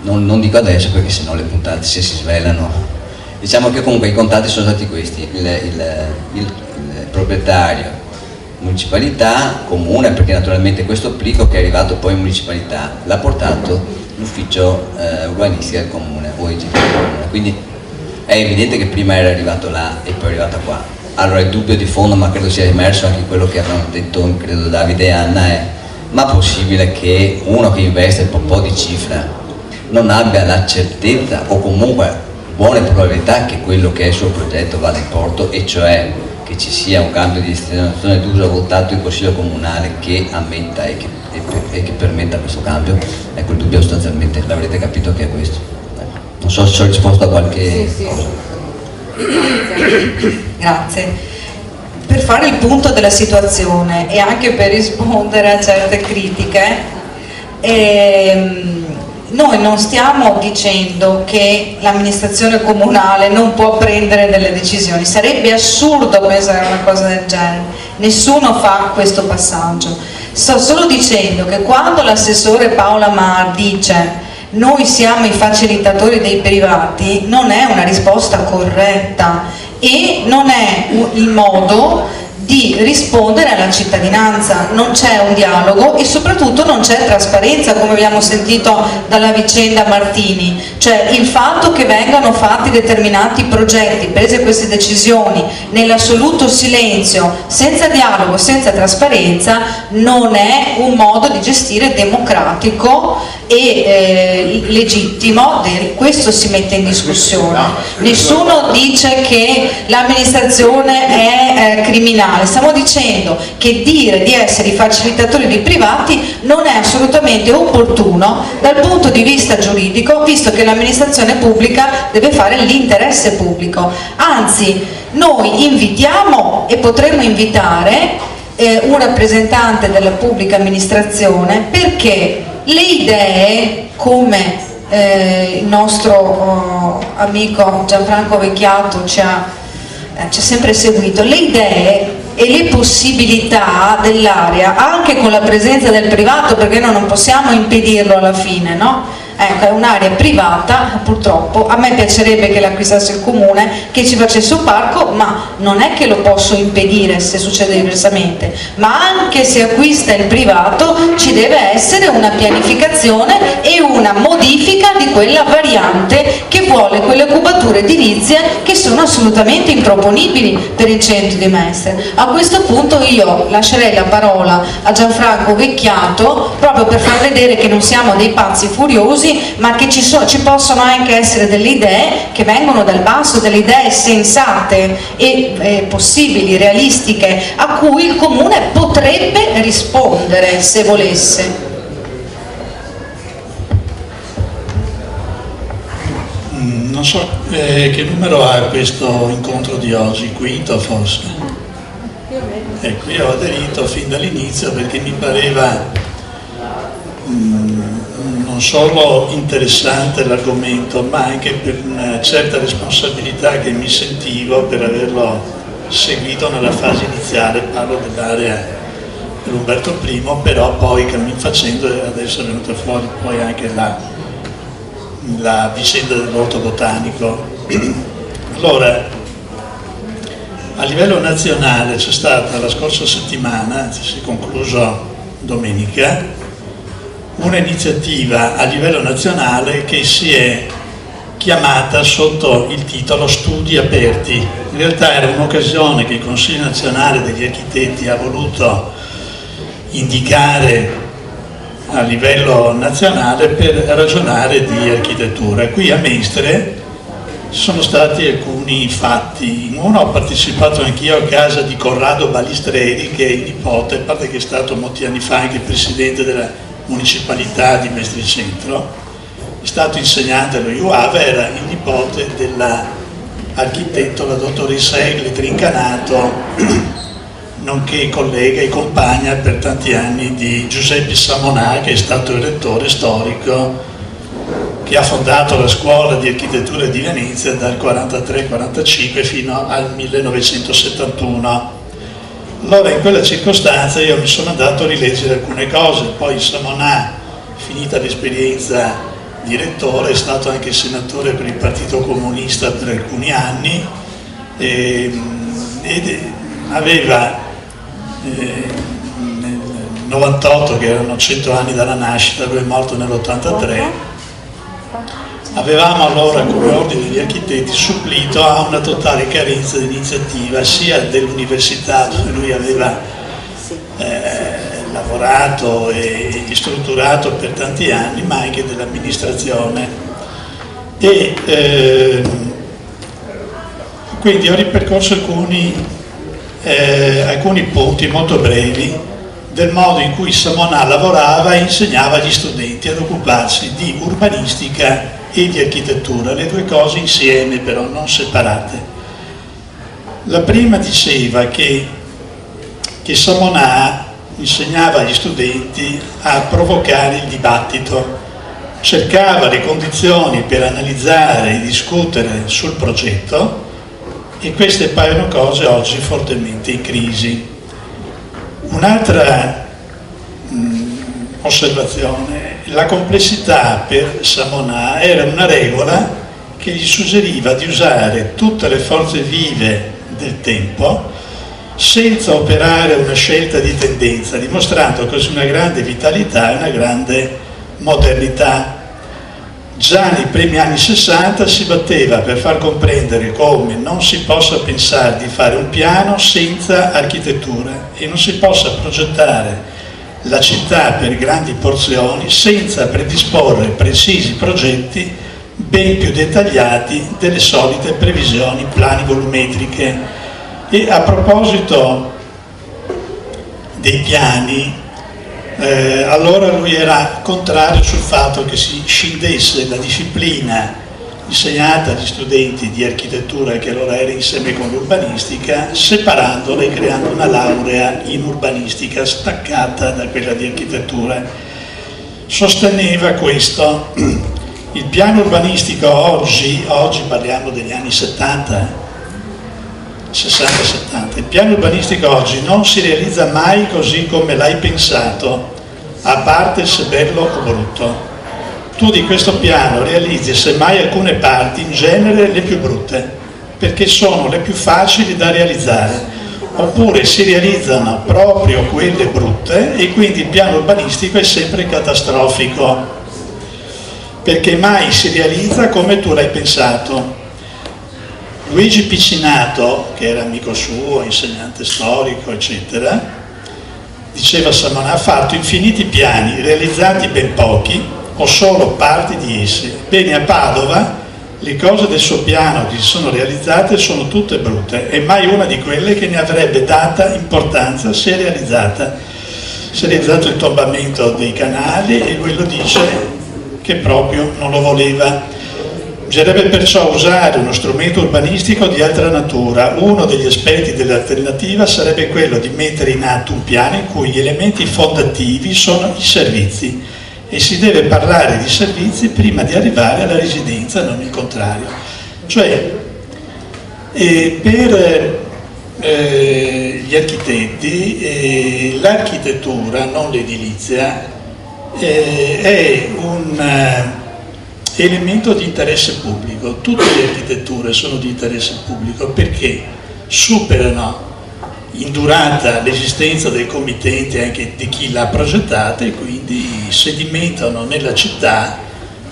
non dico adesso perché sennò le puntate se si svelano. Diciamo che comunque i contatti sono stati questi: il proprietario, municipalità, comune, perché naturalmente questo plico che è arrivato poi in municipalità l'ha portato l'ufficio urbanistica del comune o IGT del comune, quindi è evidente che prima era arrivato là e poi è arrivata qua. Allora il dubbio di fondo, ma credo sia emerso anche quello che avevano detto credo Davide e Anna, è: ma possibile che uno che investe un po' di cifra non abbia la certezza o comunque buone probabilità che quello che è il suo progetto vada in porto, e cioè che ci sia un cambio di destinazione d'uso votato in Consiglio Comunale che ammetta e che permetta questo cambio? Ecco, il dubbio sostanzialmente l'avrete capito che è questo. Non so se ci ho risposto a qualche cosa. Grazie. Per fare il punto della situazione e anche per rispondere a certe critiche, noi non stiamo dicendo che l'amministrazione comunale non può prendere delle decisioni, sarebbe assurdo pensare a una cosa del genere, nessuno fa questo passaggio. Sto solo dicendo che quando l'assessore Paola Mar dice noi siamo i facilitatori dei privati, non è una risposta corretta e non è il modo di rispondere alla cittadinanza. Non c'è un dialogo e soprattutto non c'è trasparenza, come abbiamo sentito dalla vicenda Martini, cioè il fatto che vengano fatti determinati progetti, prese queste decisioni nell'assoluto silenzio, senza dialogo, senza trasparenza, non è un modo di gestire democratico e legittimo. Questo si mette in discussione. Nessuno dice che l'amministrazione è criminale, stiamo dicendo che dire di essere i facilitatori dei privati non è assolutamente opportuno dal punto di vista giuridico, visto che l'amministrazione pubblica deve fare l'interesse pubblico. Anzi, noi invitiamo e potremmo invitare un rappresentante della pubblica amministrazione, perché le idee, come il nostro amico Gianfranco Vecchiato ci ha sempre seguito, le idee e le possibilità dell'area, anche con la presenza del privato, perché noi non possiamo impedirlo alla fine, no? Ecco, è un'area privata, purtroppo. A me piacerebbe che l'acquistasse il comune, che ci facesse un parco, ma non è che lo posso impedire se succede diversamente. Ma anche se acquista il privato ci deve essere una pianificazione e una modifica di quella variante che vuole quelle cubature edilizie che sono assolutamente improponibili per il centro di Mestre. A questo punto io lascerei la parola a Gianfranco Vecchiato, proprio per far vedere che non siamo dei pazzi furiosi, ma che ci possono anche essere delle idee che vengono dal basso, delle idee sensate e possibili, realistiche, a cui il comune potrebbe rispondere se volesse. Non so che numero ha questo incontro di oggi, quinto forse. Ecco, io ho aderito fin dall'inizio perché mi pareva non solo interessante l'argomento, ma anche per una certa responsabilità che mi sentivo per averlo seguito nella fase iniziale. Parlo dell'area dell'Umberto I, però poi facendo adesso è venuta fuori poi anche la vicenda dell'orto botanico. Allora, a livello nazionale c'è stata la scorsa settimana, anzi si è concluso domenica, un'iniziativa a livello nazionale che si è chiamata sotto il titolo Studi Aperti. In realtà era un'occasione che il Consiglio Nazionale degli Architetti ha voluto indicare a livello nazionale per ragionare di architettura. Qui a Mestre ci sono stati alcuni fatti. In uno ho partecipato anch'io a casa di Corrado Balistreri, che è il nipote, a parte che è stato molti anni fa anche presidente della municipalità di Mestricentro, è stato insegnante allo IUAV, era il nipote dell'architetto, la dottoressa Egle Trincanato, nonché collega e compagna per tanti anni di Giuseppe Samonà, che è stato il rettore storico che ha fondato la scuola di architettura di Venezia dal 43-45 fino al 1971. Allora in quella circostanza io mi sono andato a rileggere alcune cose, poi Samonà, finita l'esperienza di rettore, è stato anche senatore per il Partito Comunista per alcuni anni ed aveva nel 98, che erano 100 anni dalla nascita, lui è morto nell'83, avevamo allora come ordine di architetti supplito a una totale carenza di iniziativa sia dell'università dove lui aveva lavorato e strutturato per tanti anni, ma anche dell'amministrazione. E quindi ho ripercorso alcuni punti molto brevi del modo in cui Samonà lavorava e insegnava agli studenti ad occuparsi di urbanistica e di architettura, le due cose insieme però, non separate. La prima diceva che Samonà insegnava agli studenti a provocare il dibattito, cercava le condizioni per analizzare e discutere sul progetto, e queste paiono cose oggi fortemente in crisi. Un'altra osservazione: la complessità per Samonà era una regola che gli suggeriva di usare tutte le forze vive del tempo senza operare una scelta di tendenza, dimostrando così una grande vitalità e una grande modernità. Già nei primi anni 60 si batteva per far comprendere come non si possa pensare di fare un piano senza architettura e non si possa progettare la città per grandi porzioni senza predisporre precisi progetti ben più dettagliati delle solite previsioni planivolumetriche. E a proposito dei piani, allora lui era contrario sul fatto che si scindesse la disciplina insegnata agli studenti di architettura, che allora era insieme con l'urbanistica, separandola e creando una laurea in urbanistica staccata da quella di architettura. Sosteneva questo: il piano urbanistico oggi parliamo degli anni 60, 60-70, il piano urbanistico oggi non si realizza mai così come l'hai pensato, a parte se bello o brutto. Tu di questo piano realizzi semmai alcune parti, in genere le più brutte, perché sono le più facili da realizzare, oppure si realizzano proprio quelle brutte e quindi il piano urbanistico è sempre catastrofico, perché mai si realizza come tu l'hai pensato. Luigi Piccinato, che era amico suo, insegnante storico, eccetera, diceva Samonà, ha fatto infiniti piani, realizzati ben pochi o solo parti di essi. Bene, a Padova le cose del suo piano che si sono realizzate sono tutte brutte e mai una di quelle che ne avrebbe data importanza si è realizzata. Si è realizzato il tombamento dei canali e lui lo dice che proprio non lo voleva. Bisognerebbe perciò usare uno strumento urbanistico di altra natura. Uno degli aspetti dell'alternativa sarebbe quello di mettere in atto un piano in cui gli elementi fondativi sono i servizi e si deve parlare di servizi prima di arrivare alla residenza, non il contrario. Cioè, per gli architetti l'architettura, non l'edilizia, è un elemento di interesse pubblico. Tutte le architetture sono di interesse pubblico perché superano in durata l'esistenza del committente, anche di chi l'ha progettata, e quindi sedimentano nella città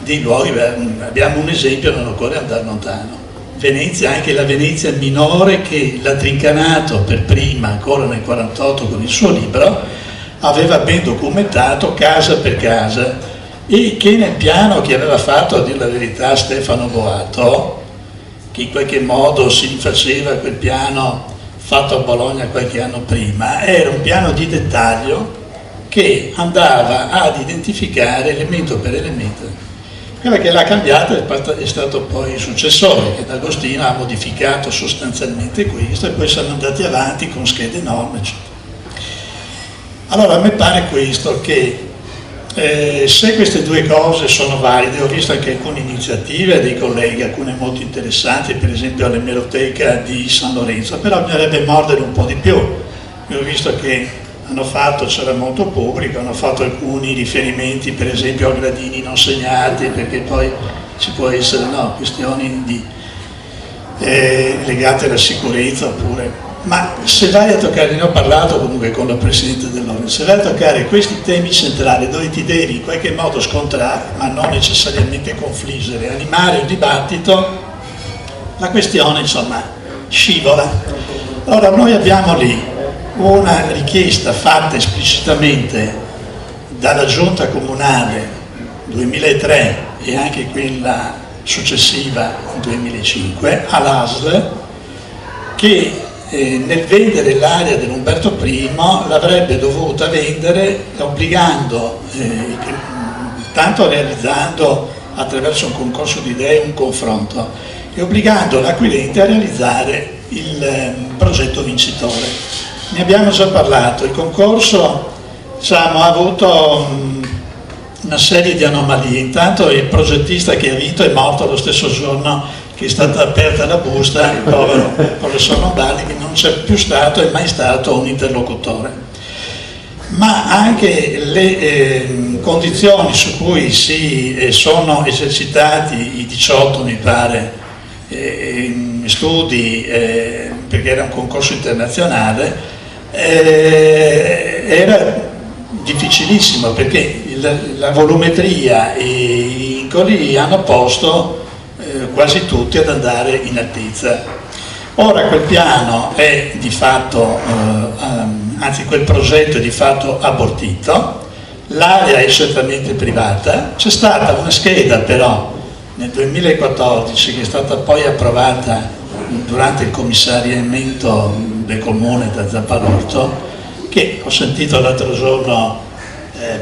dei luoghi. Abbiamo un esempio, non occorre andare lontano: Venezia, anche la Venezia minore, che l'ha Trincanato per prima ancora nel 48 con il suo libro aveva ben documentato casa per casa, e che nel piano che aveva fatto, a dire la verità, Stefano Boato, che in qualche modo si rifaceva quel piano fatto a Bologna qualche anno prima, era un piano di dettaglio che andava ad identificare elemento per elemento. Quella che l'ha cambiata è stato poi il successore, che D'Agostino ha modificato sostanzialmente questo, e poi siamo andati avanti con schede enormi, eccetera. Allora a me pare questo, che se queste due cose sono valide, ho visto anche alcune iniziative dei colleghi, alcune molto interessanti, per esempio all'emeroteca di San Lorenzo, però bisognerebbe mordere un po' di più. Io ho visto che c'era molto pubblico, hanno fatto alcuni riferimenti per esempio a gradini non segnati, perché poi ci può essere questioni legate alla sicurezza oppure... Ma se vai a toccare, ne ho parlato comunque con la Presidente dell'ONU, se vai a toccare questi temi centrali dove ti devi in qualche modo scontrare, ma non necessariamente confliggere, animare un dibattito, la questione insomma scivola. Allora noi abbiamo lì una richiesta fatta esplicitamente dalla Giunta Comunale 2003 e anche quella successiva 2005 all'ASL, che nel vendere l'area dell'Umberto I l'avrebbe dovuta vendere obbligando, tanto realizzando attraverso un concorso di idee un confronto, e obbligando l'acquirente a realizzare il progetto vincitore. Ne abbiamo già parlato, il concorso ha avuto una serie di anomalie. Intanto il progettista che ha vinto è morto lo stesso giorno che è stata aperta la busta, il povero professor Lombardi, che non c'è più stato e mai stato un interlocutore. Ma anche le condizioni su cui si sono esercitati i 18, mi pare, studi, perché era un concorso internazionale, era difficilissimo, perché la volumetria e i vincoli hanno posto quasi tutti ad andare in altezza. Ora quel piano è di fatto, anzi quel progetto è di fatto abortito, l'area è certamente privata, c'è stata una scheda però nel 2014 che è stata poi approvata durante il commissariamento del comune da Zappalorto, che ho sentito l'altro giorno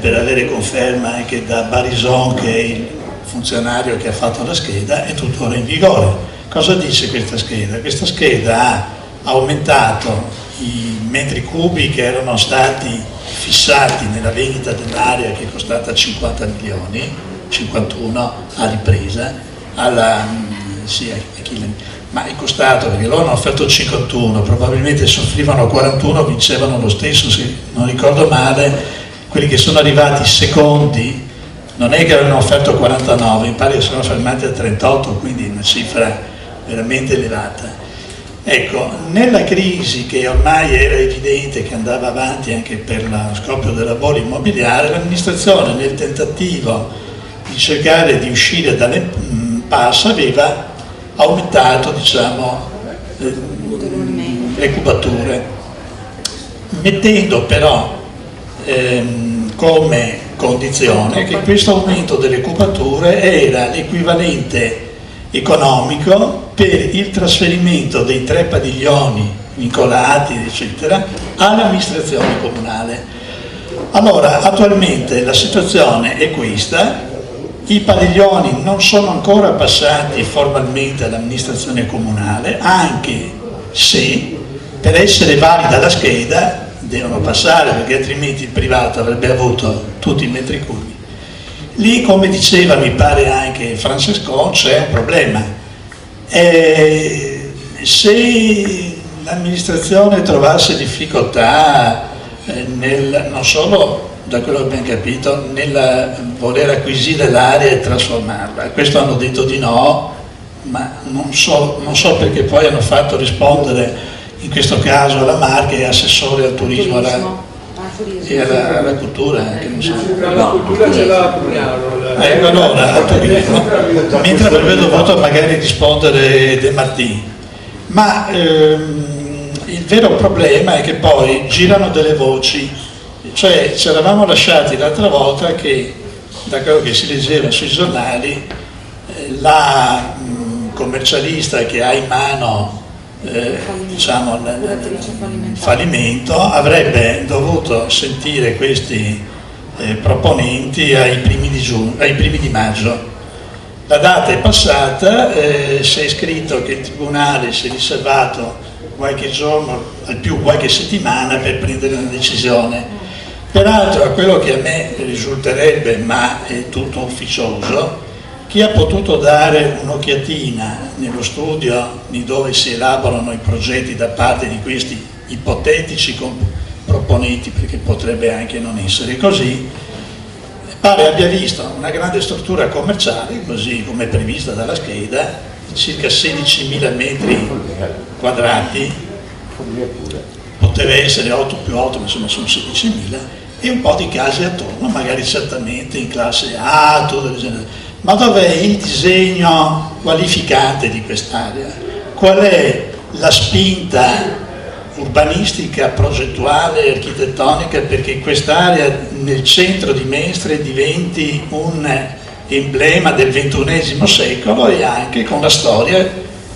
per avere conferma anche da Barison, che è il funzionario che ha fatto la scheda, è tuttora in vigore. Cosa dice questa scheda? Questa scheda ha aumentato i metri cubi che erano stati fissati nella vendita dell'area, che è costata 50 milioni, 51 a ripresa, ma è costato, perché loro hanno offerto 51, probabilmente se offrivano 41 vincevano lo stesso, se non ricordo male. Quelli che sono arrivati secondi non è che avevano offerto 49, mi pare che sono fermati a 38, quindi una cifra veramente elevata. Ecco, nella crisi che ormai era evidente che andava avanti anche per lo scoppio della bolla immobiliare, l'amministrazione nel tentativo di cercare di uscire dall'impasse aveva aumentato, diciamo, le cubature, mettendo però come condizione che questo aumento delle cubature era l'equivalente economico per il trasferimento dei 3 padiglioni vincolati, eccetera, all'amministrazione comunale. Allora, attualmente la situazione è questa: i padiglioni non sono ancora passati formalmente all'amministrazione comunale, anche se per essere valida la scheda devono passare, perché altrimenti il privato avrebbe avuto tutti i metri cubi. Lì, come diceva mi pare anche Francesco, c'è un problema. Se l'amministrazione trovasse difficoltà non solo, da quello che abbiamo capito, nel voler acquisire l'area e trasformarla, questo hanno detto di no, ma non so perché poi hanno fatto rispondere in questo caso alla Marche e assessore al turismo e alla cultura, anche, non so. La cultura ce l'ha a Brugnaro. Allora, al turismo, mentre avrebbe dovuto magari rispondere De Martini. Ma il vero problema è che poi girano delle voci, cioè ci eravamo lasciati l'altra volta che, da quello che si leggeva sui giornali, la commercialista che ha in mano diciamo, il fallimento, avrebbe dovuto sentire questi proponenti ai primi di maggio. La data è passata, si è scritto che il Tribunale si è riservato qualche giorno, al più qualche settimana, per prendere una decisione. Peraltro, a quello che a me risulterebbe, ma è tutto ufficioso, chi ha potuto dare un'occhiatina nello studio di dove si elaborano i progetti da parte di questi ipotetici proponenti, perché potrebbe anche non essere così, pare abbia visto una grande struttura commerciale, così come prevista dalla scheda, circa 16.000 metri quadrati, poteva essere 8 più 8, ma insomma sono 16.000, e un po' di case attorno, magari certamente in classe A, tutto del genere. Ma dov'è il disegno qualificante di quest'area? Qual è la spinta urbanistica, progettuale, architettonica, perché quest'area nel centro di Mestre diventi un emblema del XXI secolo, e anche con la storia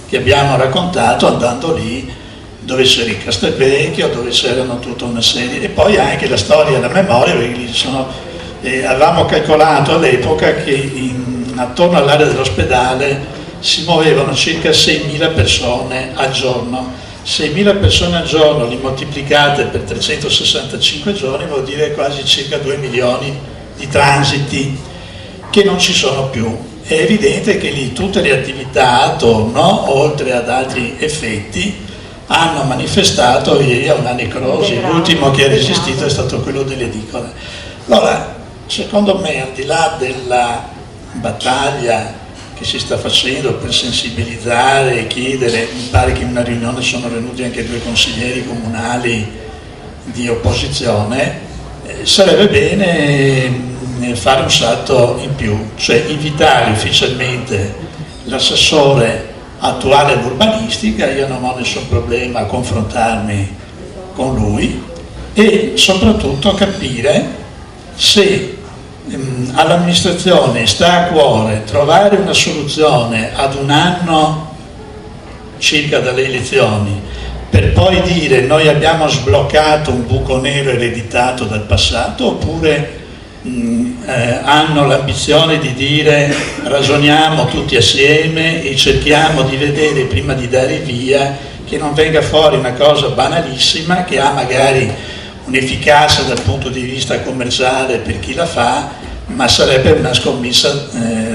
che abbiamo raccontato andando lì dove c'era il Castelvecchio, dove c'erano tutta una serie, e poi anche la storia e la memoria, perché avevamo calcolato all'epoca che attorno all'area dell'ospedale si muovevano circa 6.000 persone al giorno. 6.000 persone al giorno, li moltiplicate per 365 giorni, vuol dire quasi circa 2 milioni di transiti che non ci sono più. È evidente che lì tutte le attività attorno, oltre ad altri effetti, hanno manifestato ieri una necrosi. L'ultimo che ha resistito è stato quello delle edicole. Allora, secondo me, al di là della battaglia che si sta facendo per sensibilizzare e chiedere, mi pare che in una riunione sono venuti anche 2 consiglieri comunali di opposizione, sarebbe bene fare un salto in più, cioè invitare ufficialmente l'assessore attuale all'urbanistica, io non ho nessun problema a confrontarmi con lui, e soprattutto capire se all'amministrazione sta a cuore trovare una soluzione ad un anno circa dalle elezioni, per poi dire noi abbiamo sbloccato un buco nero ereditato dal passato, oppure hanno l'ambizione di dire ragioniamo tutti assieme e cerchiamo di vedere prima di dare via che non venga fuori una cosa banalissima che ha magari un'efficacia dal punto di vista commerciale per chi la fa, ma sarebbe una scommessa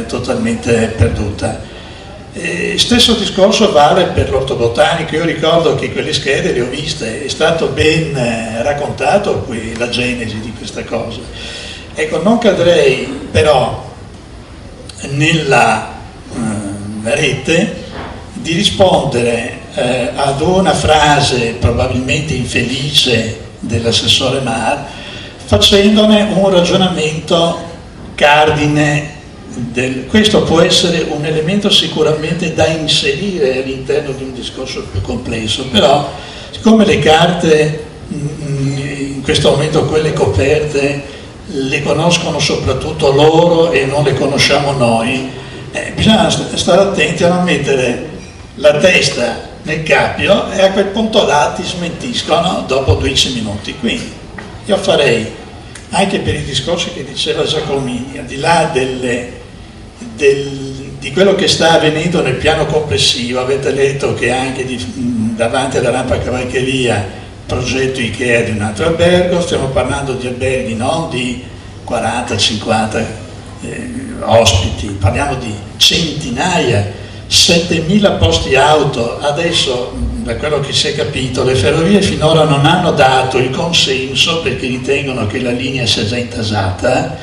totalmente perduta. Stesso discorso vale per l'ortobotanico. Io ricordo che quelle schede le ho viste, è stato ben raccontato qui la genesi di questa cosa. Ecco, non cadrei però nella rete di rispondere ad una frase probabilmente infelice dell'assessore Mar, facendone un ragionamento cardine. Questo può essere un elemento sicuramente da inserire all'interno di un discorso più complesso, però siccome le carte in questo momento, quelle coperte, le conoscono soprattutto loro e non le conosciamo noi, bisogna stare attenti a non mettere la testa nel cappio e a quel punto là ti smentiscono dopo 10 minuti. Quindi io farei, anche per i discorsi che diceva Giacomini, al di là di quello che sta avvenendo nel piano complessivo, avete letto che anche davanti alla rampa cavalcheria progetto Ikea di un altro albergo, stiamo parlando di alberghi non di 40-50 ospiti, parliamo di centinaia, 7.000 posti auto. Adesso, da quello che si è capito, le ferrovie finora non hanno dato il consenso, perché ritengono che la linea sia già intasata,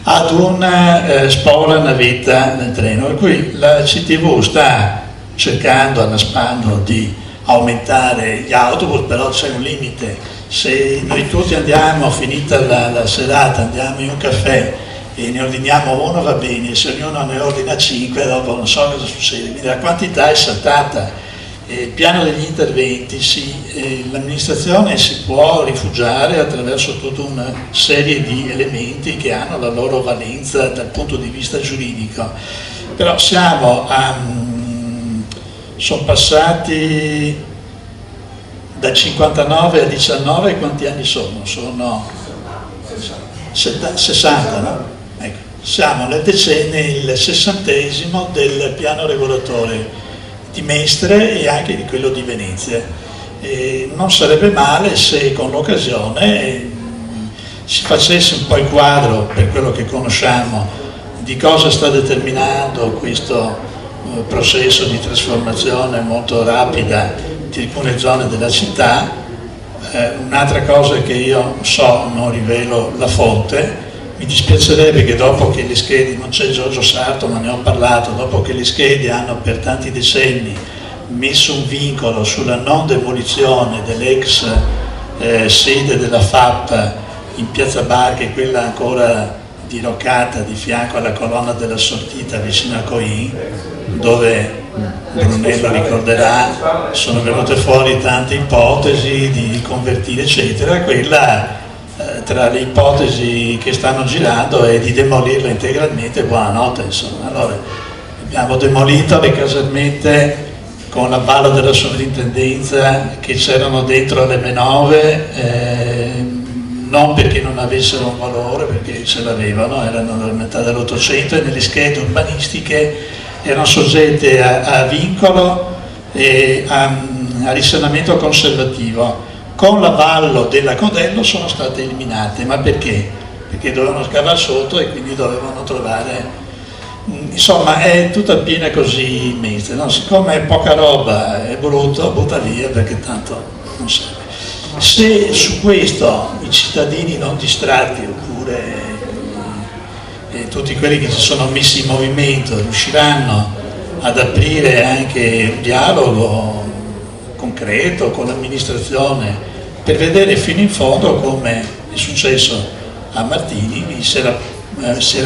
ad una spola navetta nel treno, per cui la CTV sta cercando, annaspando, di aumentare gli autobus, però c'è un limite. Se noi tutti andiamo, finita la serata, andiamo in un caffè e ne ordiniamo uno, va bene, se ognuno ne ordina 5 dopo non so cosa succede, quindi la quantità è saltata. Il piano degli interventi, l'amministrazione si può rifugiare attraverso tutta una serie di elementi che hanno la loro valenza dal punto di vista giuridico, però siamo sono passati da 59 a 19, quanti anni sono? Sono 60, no? Ecco, siamo nel 60° del piano regolatore di Mestre e anche di quello di Venezia. E non sarebbe male se con l'occasione si facesse un po' il quadro, per quello che conosciamo, di cosa sta determinando questo processo di trasformazione molto rapida di alcune zone della città. Un'altra cosa che io so, non rivelo la fonte, mi dispiacerebbe che dopo che le schede, non c'è Giorgio Sarto ma ne ho parlato, dopo che le schede hanno per tanti decenni messo un vincolo sulla non demolizione dell'ex sede della FAP in Piazza Barche, quella ancora diroccata di fianco alla colonna della Sortita vicino a Coin, dove Brunello ricorderà sono venute fuori tante ipotesi di convertire eccetera. Quella tra le ipotesi che stanno girando è di demolirlo integralmente. Buonanotte, insomma. Allora abbiamo demolito le casermette con l'avvallo della sovrintendenza che c'erano dentro alle M9, non perché non avessero un valore, perché ce l'avevano, erano nella metà dell'800 e nelle schede urbanistiche erano soggette a vincolo e a risanamento conservativo. Con l'avallo della Codello sono state eliminate, ma perché? Perché dovevano scavare sotto e quindi dovevano trovare, insomma è tutta piena così mezza, no? Siccome è poca roba è brutto, butta via perché tanto non serve. Se su questo i cittadini non distratti oppure tutti quelli che si sono messi in movimento riusciranno ad aprire anche un dialogo concreto con l'amministrazione per vedere fino in fondo come è successo a Martini, si era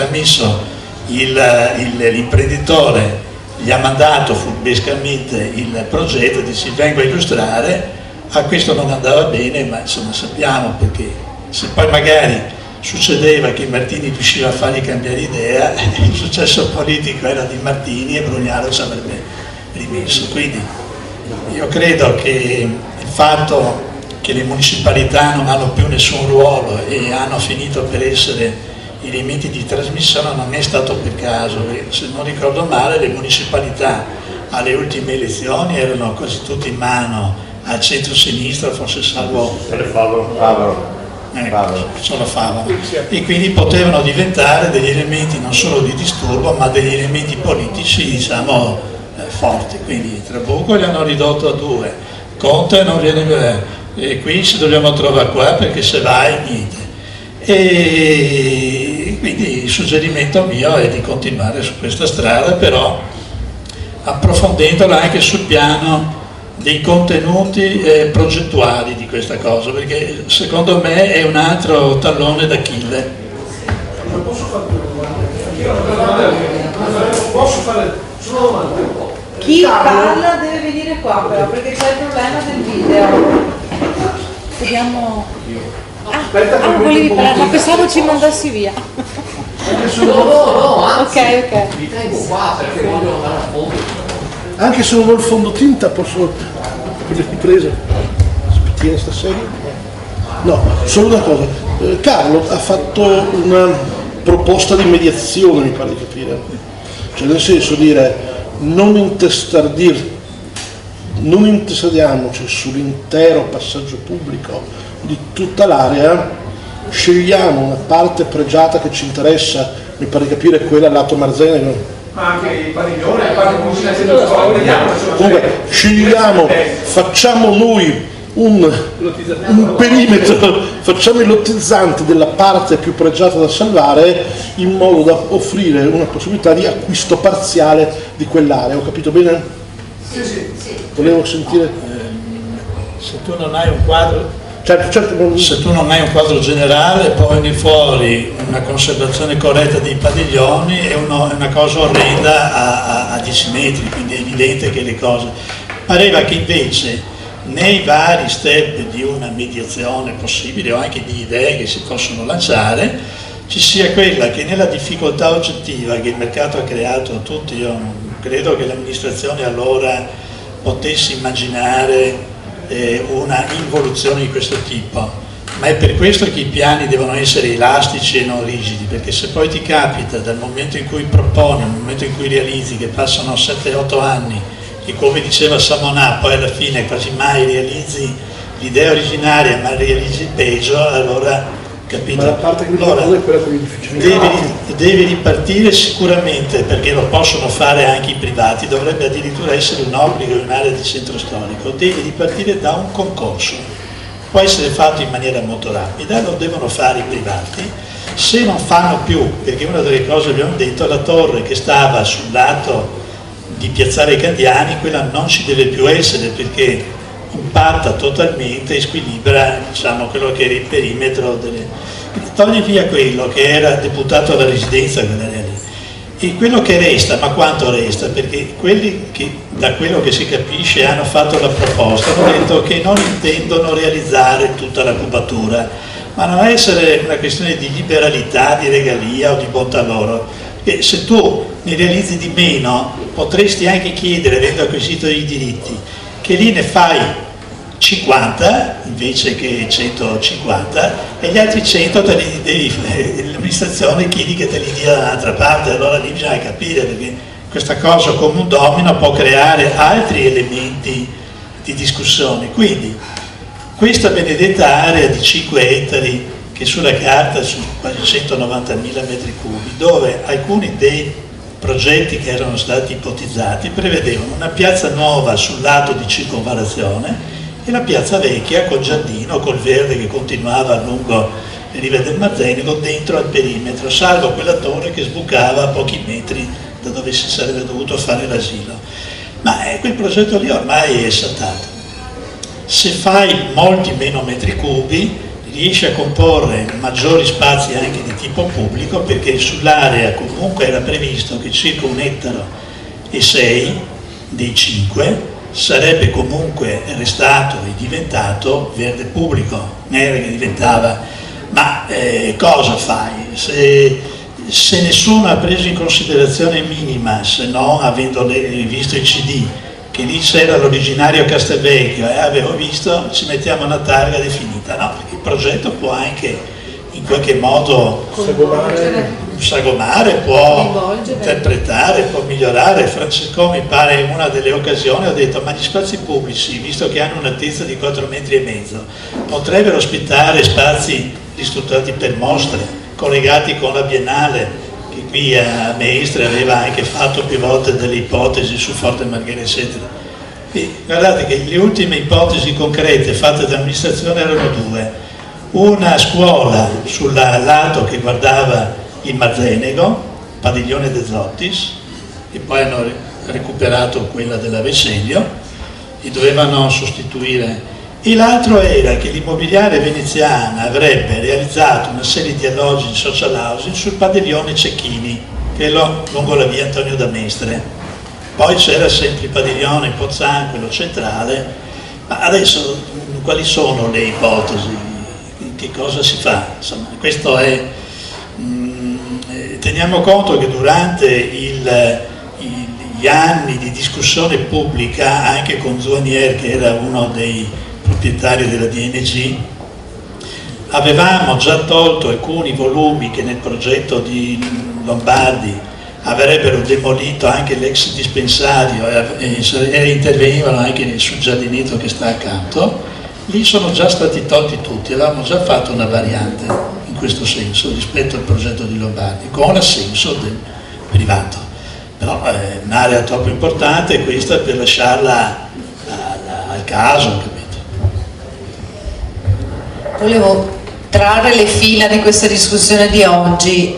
messo l'imprenditore, gli ha mandato furbescamente il progetto e dice vengo a illustrare. A questo non andava bene, ma insomma sappiamo perché. Se poi magari succedeva che Martini riusciva a fargli cambiare idea, il successo politico era di Martini e Brugnaro ci avrebbe rimesso. Quindi io credo che il fatto che le municipalità non hanno più nessun ruolo e hanno finito per essere elementi di trasmissione non è stato per caso. Se non ricordo male, le municipalità alle ultime elezioni erano quasi tutte in mano al centro-sinistra, forse salvo solo Favaro, e quindi potevano diventare degli elementi non solo di disturbo ma degli elementi politici, diciamo, forti. Quindi Trabucco li hanno ridotto a 2, Conte non viene, e qui ci dobbiamo trovare qua perché se vai niente. E quindi il suggerimento mio è di continuare su questa strada, però approfondendola anche sul piano dei contenuti progettuali di questa cosa, perché secondo me è un altro tallone d'Achille. Non posso fare solo domande. Chi parla deve venire qua però, perché c'è il problema del video. Vediamo. Volevi parlare, ma pensavo ci mandassi via. No, anzi, ok. Mi tengo qua perché voglio andare a fondo. Anche se non ho il fondotinta posso per le riprese aspettiamo stasera. No, solo una cosa, Carlo ha fatto una proposta di mediazione, mi pare di capire, cioè nel senso dire non intestadiamoci sull'intero passaggio pubblico di tutta l'area, scegliamo una parte pregiata che ci interessa, mi pare di capire quella lato Marzena, ma anche i padiglioni, comunque scegliamo, facciamo noi un perimetro, facciamo il lottizzante della parte più pregiata da salvare in modo da offrire una possibilità di acquisto parziale di quell'area. Ho capito bene? Sì. Volevo sentire. Se tu non hai un quadro, certo. Se tu non hai un quadro generale, poi viene fuori una conservazione corretta dei padiglioni e una cosa orrenda a 10 metri, quindi è evidente che le cose. Pareva che invece nei vari step di una mediazione possibile o anche di idee che si possono lanciare ci sia quella che nella difficoltà oggettiva che il mercato ha creato a tutti, io credo che l'amministrazione allora potessi immaginare una involuzione di questo tipo, ma è per questo che i piani devono essere elastici e non rigidi, perché se poi ti capita dal momento in cui proponi, al momento in cui realizzi, che passano 7-8 anni e come diceva Samonà poi alla fine quasi mai realizzi l'idea originaria ma realizzi peggio, allora capito? Ma la parte che allora, è quella più difficile. devi ripartire sicuramente, perché lo possono fare anche i privati, dovrebbe addirittura essere un obbligo in un'area di centro storico, devi ripartire da un concorso, può essere fatto in maniera molto rapida, lo devono fare i privati, se non fanno più, perché una delle cose abbiamo detto, la torre che stava sul lato di Piazzale Candiani, quella non ci deve più essere perché impatta totalmente e squilibra, diciamo, quello che era il perimetro togli via quello che era deputato alla residenza, e quello che resta, ma quanto resta? Perché quelli che da quello che si capisce hanno fatto la proposta, hanno detto che non intendono realizzare tutta la cubatura, ma non essere una questione di liberalità, di regalia o di bontà loro, che se tu ne realizzi di meno potresti anche chiedere, avendo acquisito i diritti, che lì ne fai 50 invece che 150 e gli altri 100 te li devi, l'amministrazione chiedi che te li dia da un'altra parte, allora lì bisogna capire, perché questa cosa come un domino può creare altri elementi di discussione. Quindi questa benedetta area di 5 ettari che sulla carta sono quasi 190.000 metri cubi, dove alcuni dei progetti che erano stati ipotizzati prevedevano una piazza nuova sul lato di circonvallazione e la piazza vecchia col giardino, col verde che continuava lungo le rive del Mazzenico dentro al perimetro, salvo quella torre che sbucava a pochi metri da dove si sarebbe dovuto fare l'asilo. Ma quel progetto lì ormai è saltato. Se fai molti meno metri cubi riesci a comporre maggiori spazi anche di tipo pubblico, perché sull'area comunque era previsto che circa 1,6 ettari dei 5 sarebbe comunque restato e diventato verde pubblico, non era che diventava, ma cosa fai? Se nessuno ha preso in considerazione minima, se non avendo visto il CD, che lì c'era l'originario Castelvecchio e avevo visto, ci mettiamo una targa definita, no? Perché il progetto può anche in qualche modo sagomare, può interpretare, può migliorare. Francesco mi pare in una delle occasioni ha detto ma gli spazi pubblici, visto che hanno un'altezza di 4,5 metri, potrebbero ospitare spazi ristrutturati per mostre, collegati con la Biennale, che qui a Mestre aveva anche fatto più volte delle ipotesi su Forte Marghera eccetera. E guardate che le ultime ipotesi concrete fatte dall'amministrazione erano due: una scuola sul lato che guardava il Mazzenego, Padiglione de Zottis, e poi hanno recuperato quella della Veselio e dovevano sostituire, e l'altro era che l'immobiliare veneziana avrebbe realizzato una serie di alloggi in social housing sul Padiglione Cecchini, quello lungo la via Antonio da Mestre. Poi c'era sempre il Padiglione Pozzan, quello centrale, ma adesso quali sono le ipotesi? Che cosa si fa? Insomma, questo è, teniamo conto che durante gli anni di discussione pubblica, anche con Zuanier che era uno dei proprietari della DNG, avevamo già tolto alcuni volumi che nel progetto di Lombardi avrebbero demolito anche l'ex dispensario e intervenivano anche sul giardinetto che sta accanto. Lì sono già stati tolti tutti, avevamo già fatto una variante in questo senso rispetto al progetto di Lombardi, con l'assenso del privato. Però è un'area troppo importante questa per lasciarla al caso, capito? Volevo trarre le fila di questa discussione di oggi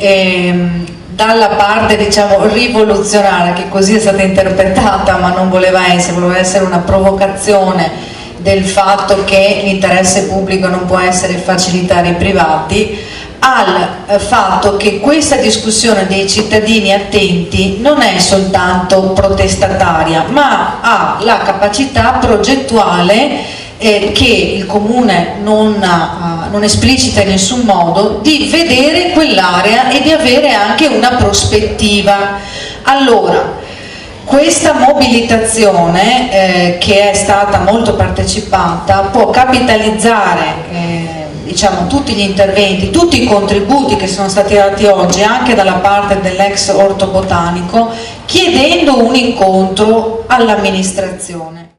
dalla parte, diciamo, rivoluzionaria, che così è stata interpretata, ma non voleva essere una provocazione del fatto che l'interesse pubblico non può essere facilitare i privati, al fatto che questa discussione dei cittadini attenti non è soltanto protestataria, ma ha la capacità progettuale che il Comune non esplicita in nessun modo, di vedere quell'area e di avere anche una prospettiva. Allora, Questa mobilitazione che è stata molto partecipata può capitalizzare diciamo, tutti gli interventi, tutti i contributi che sono stati dati oggi anche dalla parte dell'ex orto botanico, chiedendo un incontro all'amministrazione.